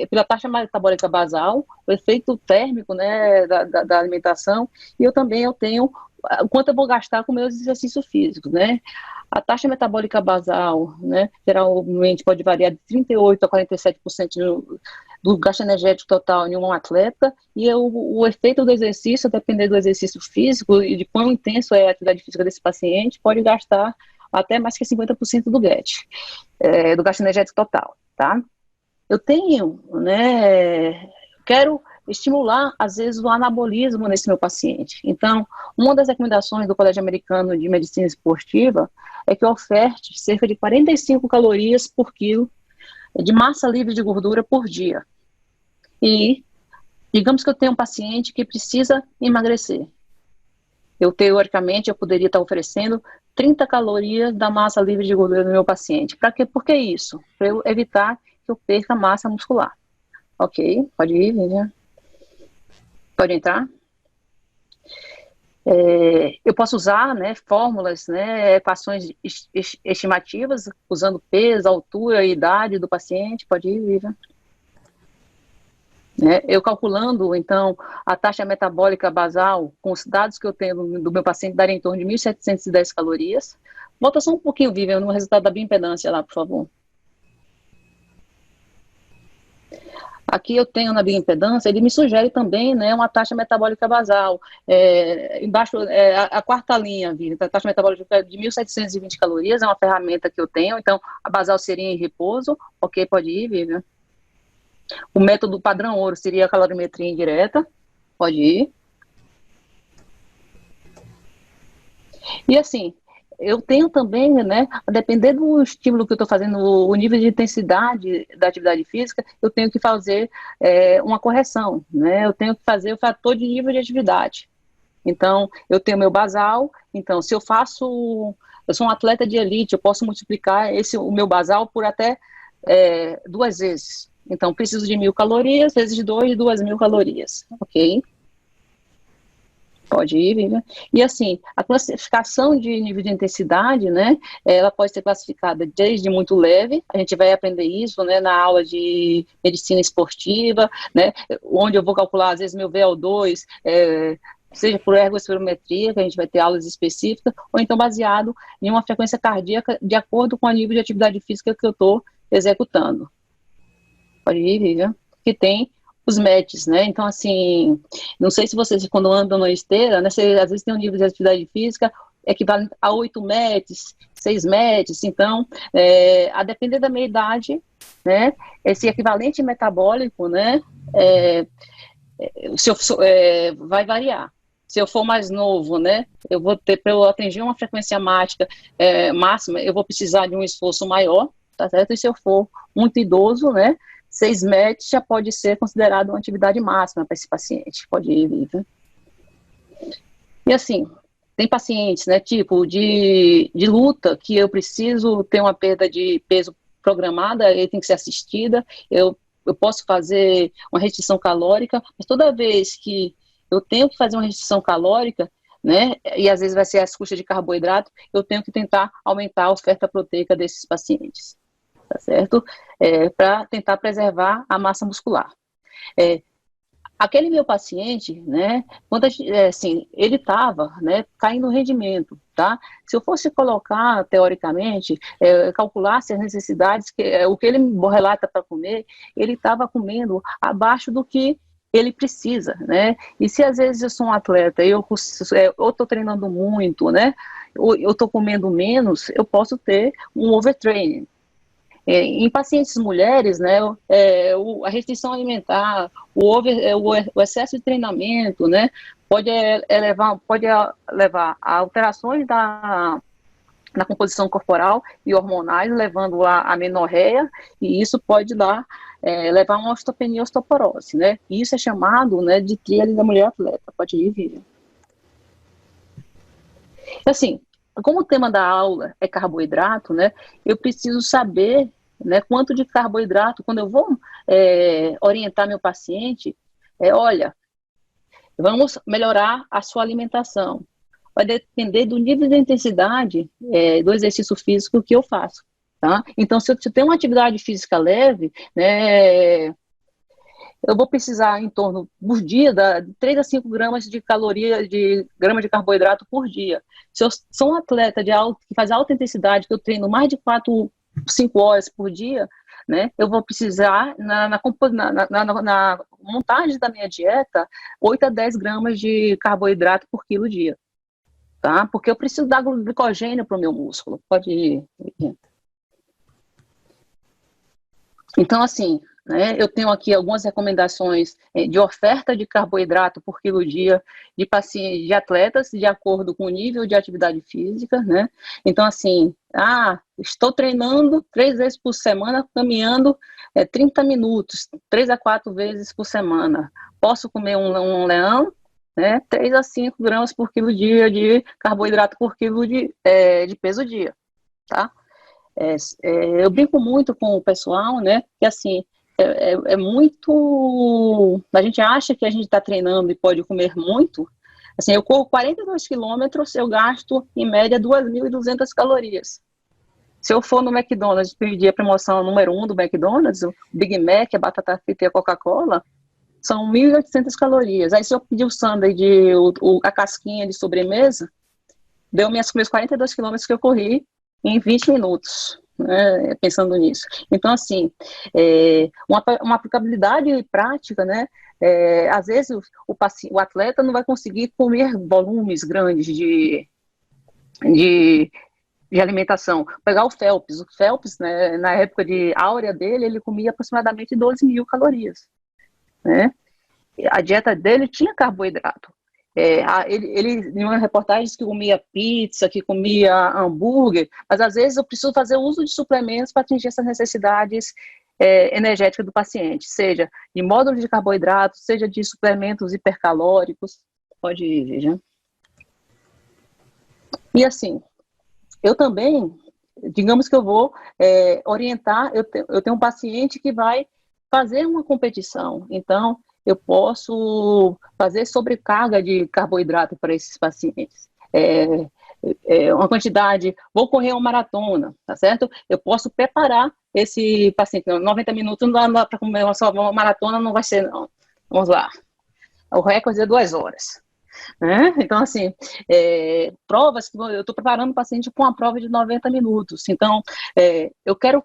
pela taxa metabólica basal, o efeito térmico, né, da alimentação, e eu tenho o quanto eu vou gastar com meus exercícios físicos, né. A taxa metabólica basal, né, geralmente pode variar de 38% a 47% do gasto energético total em um atleta, e o efeito do exercício, dependendo do exercício físico e de quão intenso é a atividade física desse paciente, pode gastar até mais que 50% do GET, do gasto energético total, tá? Eu tenho, né, quero estimular, às vezes, o anabolismo nesse meu paciente. Então, uma das recomendações do Colégio Americano de Medicina Esportiva é que eu oferte cerca de 45 calorias por quilo de massa livre de gordura por dia. E, digamos que eu tenho um paciente que precisa emagrecer. Teoricamente, eu poderia estar oferecendo 30 calorias da massa livre de gordura do meu paciente. Para quê? Por que isso? Para eu evitar que eu perca massa muscular. Ok, pode ir, Vivian. Pode entrar. Eu posso usar, né, fórmulas, né, equações estimativas, usando peso, altura e idade do paciente. Pode ir, Vivian. Eu calculando, então, a taxa metabólica basal, com os dados que eu tenho do meu paciente, daria em torno de 1.710 calorias. Volta só um pouquinho, Vivian, no resultado da bioimpedância lá, por favor. Aqui eu tenho na bioimpedância, ele me sugere também, né, uma taxa metabólica basal. Embaixo, a quarta linha, Vivian, a taxa metabólica de 1.720 calorias, é uma ferramenta que eu tenho, então a basal seria em repouso. Ok, pode ir, Vivian. O método padrão ouro seria a calorimetria indireta. Pode ir. E assim, eu tenho também, né, a depender do estímulo que eu estou fazendo, o nível de intensidade da atividade física, eu tenho que fazer uma correção, né? Eu tenho que fazer o fator de nível de atividade. Então, eu tenho meu basal, então, se eu sou um atleta de elite, eu posso multiplicar o meu basal por até 2 vezes. Então, preciso de 1.000 calorias, vezes 2.000 calorias, ok? Pode ir, Vivian. E assim, a classificação de nível de intensidade, né, ela pode ser classificada desde muito leve, a gente vai aprender isso, né, na aula de medicina esportiva, né, onde eu vou calcular, às vezes, meu VO2, seja por ergospirometria, que a gente vai ter aulas específicas, ou então baseado em uma frequência cardíaca de acordo com o nível de atividade física que eu estou executando. Pode ir, Vivian. Que tem os matches, né? Então, assim, não sei se vocês, quando andam na esteira, né, você, às vezes tem um nível de atividade física equivalente a 8 matches, 6 matches, então, a depender da minha idade, né, esse equivalente metabólico, né, vai variar. Se eu for mais novo, né, eu vou ter, para eu atingir uma frequência máxima, eu vou precisar de um esforço maior, tá certo? E se eu for muito idoso, né, 6 metros já pode ser considerado uma atividade máxima para esse paciente, pode ir, Vivian. E assim, tem pacientes, né, tipo de luta, que eu preciso ter uma perda de peso programada, ele tem que ser assistida, eu posso fazer uma restrição calórica, mas toda vez que eu tenho que fazer uma restrição calórica, né, e às vezes vai ser às custas de carboidrato, eu tenho que tentar aumentar a oferta proteica desses pacientes, tá certo? Para tentar preservar a massa muscular. Aquele meu paciente, né, quando assim, ele estava, né, caindo o rendimento, tá? Se eu fosse colocar, teoricamente, calculasse as necessidades, o que ele relata para comer, ele estava comendo abaixo do que ele precisa, né? E se às vezes eu sou um atleta e eu estou treinando muito, né, ou eu estou comendo menos, eu posso ter um overtraining. Em pacientes mulheres, né, a restrição alimentar, o excesso de treinamento, né, pode levar a alterações na composição corporal e hormonais, levando a menorreia, e isso pode levar a uma osteopenia e osteoporose, né, e isso é chamado, né, de tríade da mulher atleta. Pode ir, Vivian. Assim, como o tema da aula é carboidrato, né, eu preciso saber, né, quanto de carboidrato, quando eu vou orientar meu paciente, olha, vamos melhorar a sua alimentação. Vai depender do nível de intensidade do exercício físico que eu faço, tá? Então, se eu tenho uma atividade física leve, né, eu vou precisar em torno, por dia, de 3 a 5 gramas de caloria, de grama de carboidrato por dia. Se eu sou um atleta que faz alta intensidade, que eu treino mais de 4, 5 horas por dia, né, eu vou precisar, na montagem da minha dieta, 8 a 10 gramas de carboidrato por quilo dia, tá? Porque eu preciso dar glicogênio para o meu músculo. Pode ir. Então, assim, né, eu tenho aqui algumas recomendações de oferta de carboidrato por quilo dia de pacientes, de atletas, de acordo com o nível de atividade física, né? Então, assim, estou treinando 3 vezes por semana, caminhando 30 minutos, 3 a 4 vezes por semana. Posso comer um leão, né? 3 a 5 gramas por quilo dia de carboidrato por quilo de peso dia, tá? Eu brinco muito com o pessoal, né, que assim, muito, a gente acha que a gente está treinando e pode comer muito, assim, eu corro 42 quilômetros, eu gasto, em média, 2.200 calorias. Se eu for no McDonald's, pedir a promoção número 1 do McDonald's, o Big Mac, a batata frita e a Coca-Cola, são 1.800 calorias. Aí se eu pedir o sundae, a casquinha de sobremesa, deu meus 42 quilômetros que eu corri em 20 minutos, né, pensando nisso. Então, assim, uma aplicabilidade prática, né, às vezes o atleta não vai conseguir comer volumes grandes de alimentação. Pegar o Phelps, né, na época de áurea dele, ele comia aproximadamente 12.000 calorias, né? A dieta dele tinha carboidrato. Ele, em uma reportagem, disse que comia pizza, que comia hambúrguer, mas às vezes eu preciso fazer uso de suplementos para atingir essas necessidades energéticas do paciente, seja de módulos de carboidrato, seja de suplementos hipercalóricos. Pode ir, veja. E assim, eu também, digamos que eu vou orientar, eu tenho um paciente que vai fazer uma competição, então eu posso fazer sobrecarga de carboidrato para esses pacientes. Uma quantidade, vou correr uma maratona, tá certo? Eu posso preparar esse paciente, 90 minutos não dá para comer uma maratona, não vai ser não. Vamos lá, o recorde é 2 horas. Né? Então, assim, provas que eu estou preparando o paciente para uma prova de 90 minutos. Então, eu quero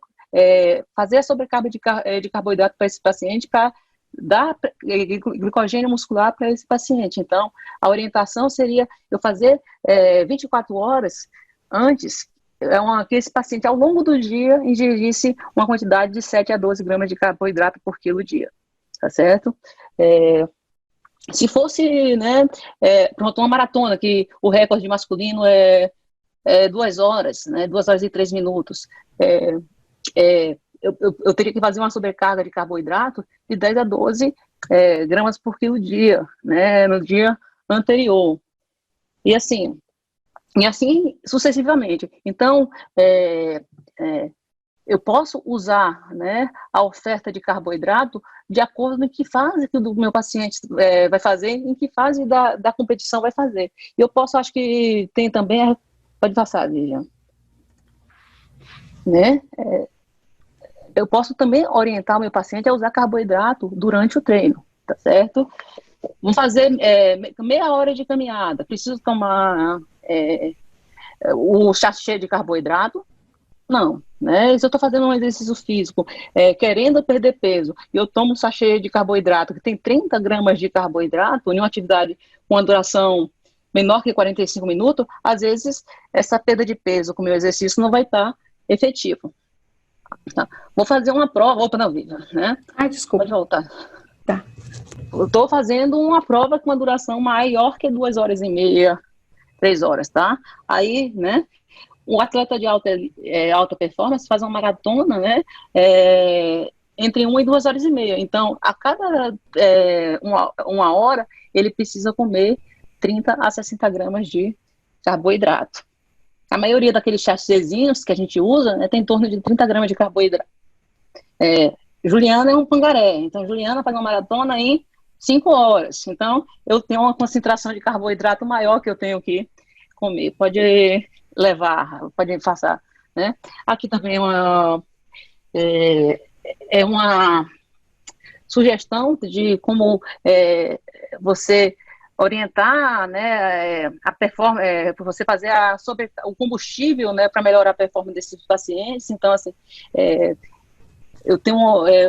fazer a sobrecarga de carboidrato para esse paciente para dar glicogênio muscular para esse paciente. Então, a orientação seria eu fazer 24 horas antes, que esse paciente, ao longo do dia, ingerisse uma quantidade de 7 a 12 gramas de carboidrato por quilo dia. Tá certo? Se fosse, né, pronto, uma maratona, que o recorde masculino é 2 horas, né, 2 horas e 3 minutos, eu teria que fazer uma sobrecarga de carboidrato de 10 a 12 gramas por quilo dia, né, no dia anterior. E assim sucessivamente. Então, eu posso usar, né, a oferta de carboidrato de acordo com que fase que o meu paciente vai fazer, em que fase da competição vai fazer. E eu posso, acho que tem também, pode passar, Lígia, né? Eu posso também orientar o meu paciente a usar carboidrato durante o treino, tá certo? Vamos fazer meia hora de caminhada, preciso tomar o sachê de carboidrato? Não, né? Se eu estou fazendo um exercício físico, querendo perder peso, e eu tomo um sachê de carboidrato, que tem 30 gramas de carboidrato, em uma atividade com uma duração menor que 45 minutos, às vezes essa perda de peso com o meu exercício não vai estar efetivo. Tá? Vou fazer uma prova, opa, não, Viva, né? Ai, desculpa. Pode voltar. Tá. Eu estou fazendo uma prova com uma duração maior que 2 horas e meia, 3 horas, tá? Aí, né? O atleta de alta performance faz uma maratona, né, entre 1 e 2 horas e meia. Então, a cada uma hora, ele precisa comer 30 a 60 gramas de carboidrato. A maioria daqueles chastezinhos que a gente usa, né, tem em torno de 30 gramas de carboidrato. Juliana é um pangaré, então Juliana faz uma maratona em 5 horas. Então, eu tenho uma concentração de carboidrato maior que eu tenho que comer. Pode levar, pode passar, né? Aqui também é uma sugestão de como você orientar, né, a performance, você fazer o combustível, né, para melhorar a performance desses pacientes. Então, assim, eu tenho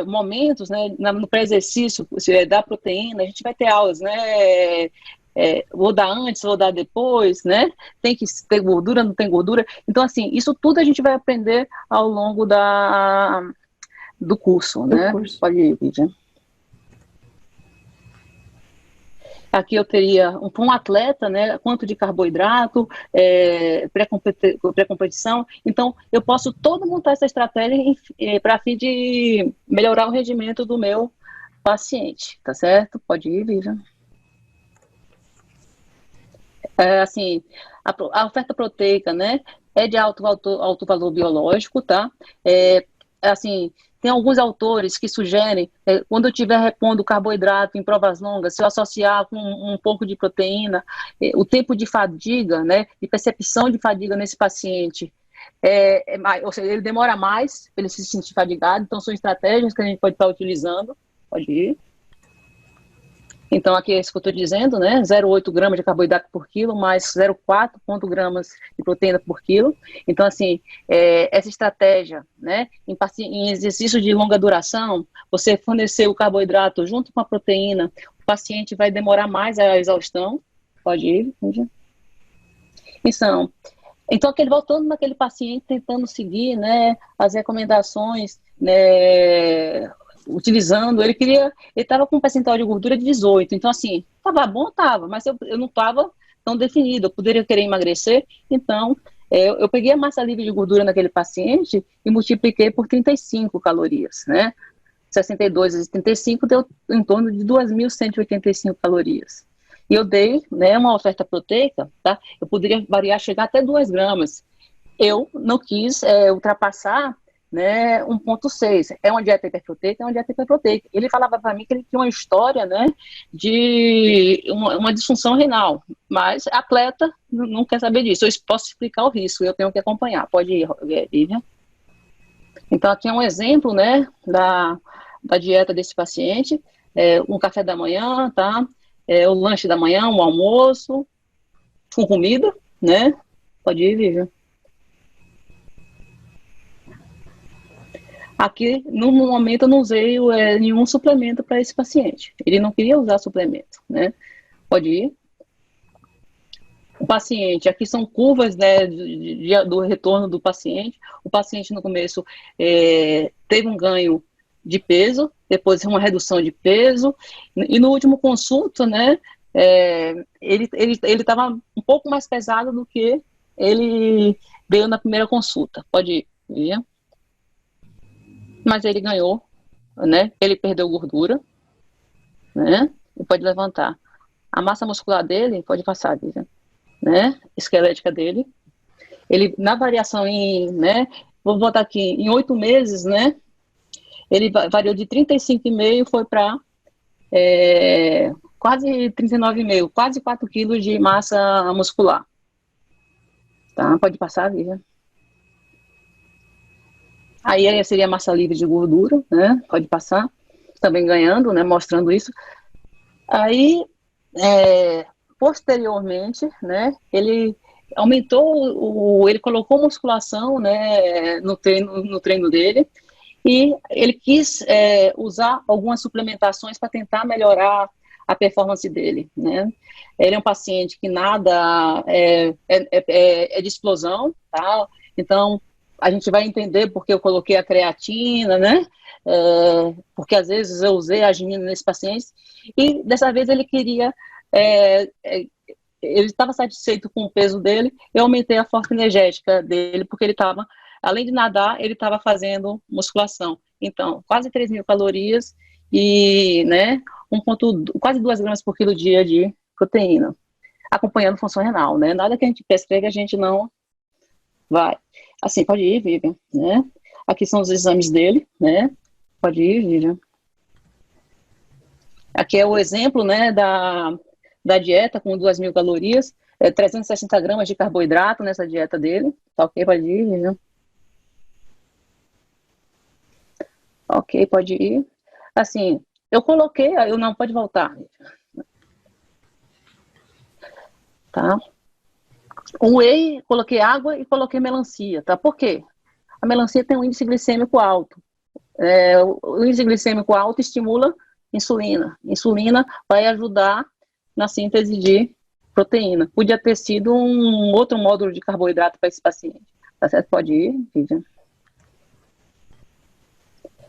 momentos, né, no pré-exercício, da proteína, a gente vai ter aulas, né, vou dar antes, vou dar depois, né? Tem que ter gordura, não tem gordura. Então, assim, isso tudo a gente vai aprender ao longo do curso, né? Pode ir, Lídia. Aqui eu teria, para um atleta, né, quanto de carboidrato, pré-competição. Então, eu posso todo montar essa estratégia para fim de melhorar o rendimento do meu paciente, tá certo? Pode ir, Lídia. Assim, a oferta proteica, né, é de alto valor biológico, tá? Assim, tem alguns autores que sugerem, quando eu estiver repondo carboidrato em provas longas, se eu associar com um pouco de proteína, o tempo de fadiga, né, de percepção de fadiga nesse paciente, ou seja, ele demora mais para ele se sentir fadigado. Então, são estratégias que a gente pode estar utilizando. Pode ir. Então, aqui é isso que eu estou dizendo, né? 0,8 gramas de carboidrato por quilo, mais 0,4 gramas de proteína por quilo. Então, assim, essa estratégia, né? Em exercício de longa duração, você fornecer o carboidrato junto com a proteína, o paciente vai demorar mais a exaustão. Pode ir, Então, voltando naquele paciente, tentando seguir, né, as recomendações, né, utilizando, ele estava com um percentual de gordura de 18, então assim, estava bom, estava, mas eu não estava tão definido, eu poderia querer emagrecer, então eu peguei a massa livre de gordura naquele paciente e multipliquei por 35 calorias, né? 62 vezes 35 deu em torno de 2.185 calorias. E eu dei, né, uma oferta proteica, tá? Eu poderia variar, chegar até 2 gramas. Eu não quis ultrapassar, né, 1,6. É uma dieta hiperproteica, é uma dieta hiperproteica. Ele falava para mim que ele tinha uma história, né, de uma disfunção renal, mas atleta não quer saber disso. Eu posso explicar o risco, eu tenho que acompanhar. Pode ir, Vivian. Então, aqui é um exemplo, né, da dieta desse paciente, um café da manhã, tá? O lanche da manhã, um almoço, com comida, né? Pode ir, Vivian. Aqui, no momento, eu não usei nenhum suplemento para esse paciente. Ele não queria usar suplemento, né? Pode ir. O paciente, aqui são curvas, né, do retorno do paciente. O paciente, no começo, teve um ganho de peso, depois uma redução de peso, e no último consulta, né, ele estava um pouco mais pesado do que ele veio na primeira consulta. Pode ir. Mas ele ganhou, né? Ele perdeu gordura, né? E pode levantar. A massa muscular dele, pode passar, né? Esquelética dele. Ele, na variação né? Vou botar aqui, em 8 meses, né? Ele variou de 35,5, foi para quase 39,5, quase 4 quilos de massa muscular. Tá? Pode passar, Vivian. Aí seria massa livre de gordura, né? Pode passar. Também ganhando, né? Mostrando isso. Aí, posteriormente, né? Ele aumentou, ele colocou musculação, né? No treino dele. E ele quis usar algumas suplementações para tentar melhorar a performance dele, né? Ele é um paciente que nada de explosão, tá? Então, a gente vai entender porque eu coloquei a creatina, né? Porque às vezes eu usei a arginina nesse paciente, e dessa vez ele queria, ele estava satisfeito com o peso dele, eu aumentei a força energética dele, porque ele estava, além de nadar, ele estava fazendo musculação. Então, quase 3.000 calorias e, né, quase 2 gramas por quilo dia de proteína, acompanhando função renal, né? Nada que a gente prescreve, a gente não vai. Assim, pode ir, Vivian, né? Aqui são os exames dele, né? Pode ir, Vivian. Aqui é o exemplo, né, da dieta com 2.000 calorias, 360 gramas de carboidrato nessa dieta dele. Tá ok? Pode ir, Vivian. Ok, pode ir. Assim, eu coloquei, eu não, pode voltar. Tá? O whey, coloquei água e coloquei melancia, tá? Por quê? A melancia tem um índice glicêmico alto. O índice glicêmico alto estimula insulina. Insulina vai ajudar na síntese de proteína. Podia ter sido um outro módulo de carboidrato para esse paciente. Tá certo? Pode ir, Vivian.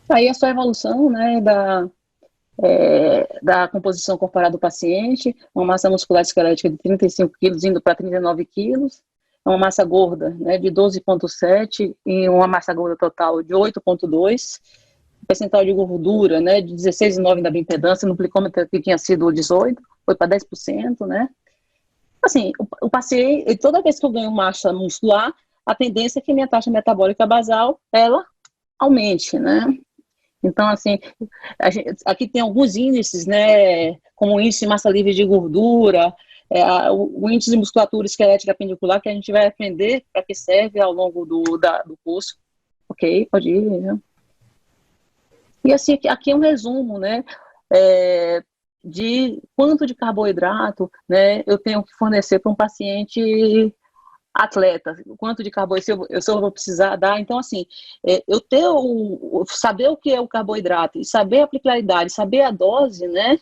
Aí a sua evolução, né, da composição corporal do paciente, uma massa muscular esquelética de 35 quilos indo para 39 quilos, uma massa gorda, né, de 12,7 e uma massa gorda total de 8,2, percentual de gordura, né, de 16,9 da bioimpedância, no glicômetro que tinha sido 18, foi para 10%, né. Assim, o paciente, toda vez que eu ganho massa muscular, a tendência é que minha taxa metabólica basal, ela aumente, né. Então, assim, aqui tem alguns índices, né, como o índice de massa livre de gordura, o índice de musculatura esquelética pendicular, que a gente vai aprender para que serve ao longo do curso. Ok, pode ir, né? E assim, aqui é um resumo, né, de quanto de carboidrato, né, eu tenho que fornecer para um paciente atleta, quanto de carboidrato eu vou precisar dar. Então, assim, saber o que é o carboidrato e saber a aplicabilidade, saber a dose, né,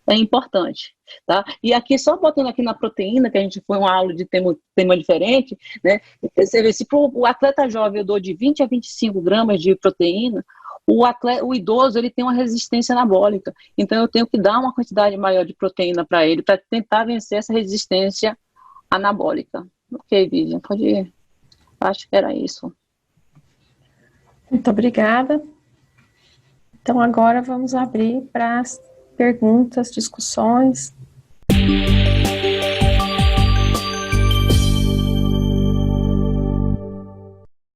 é importante, tá? E aqui, só botando aqui na proteína, que a gente foi uma aula de tema diferente, né, você vê, se para o atleta jovem eu dou de 20 a 25 gramas de proteína, O idoso, ele tem uma resistência anabólica, então eu tenho que dar uma quantidade maior de proteína para ele, para tentar vencer essa resistência anabólica. Ok, Vivian, pode ir. Acho que era isso. Muito obrigada. Então, agora vamos abrir para as perguntas, discussões.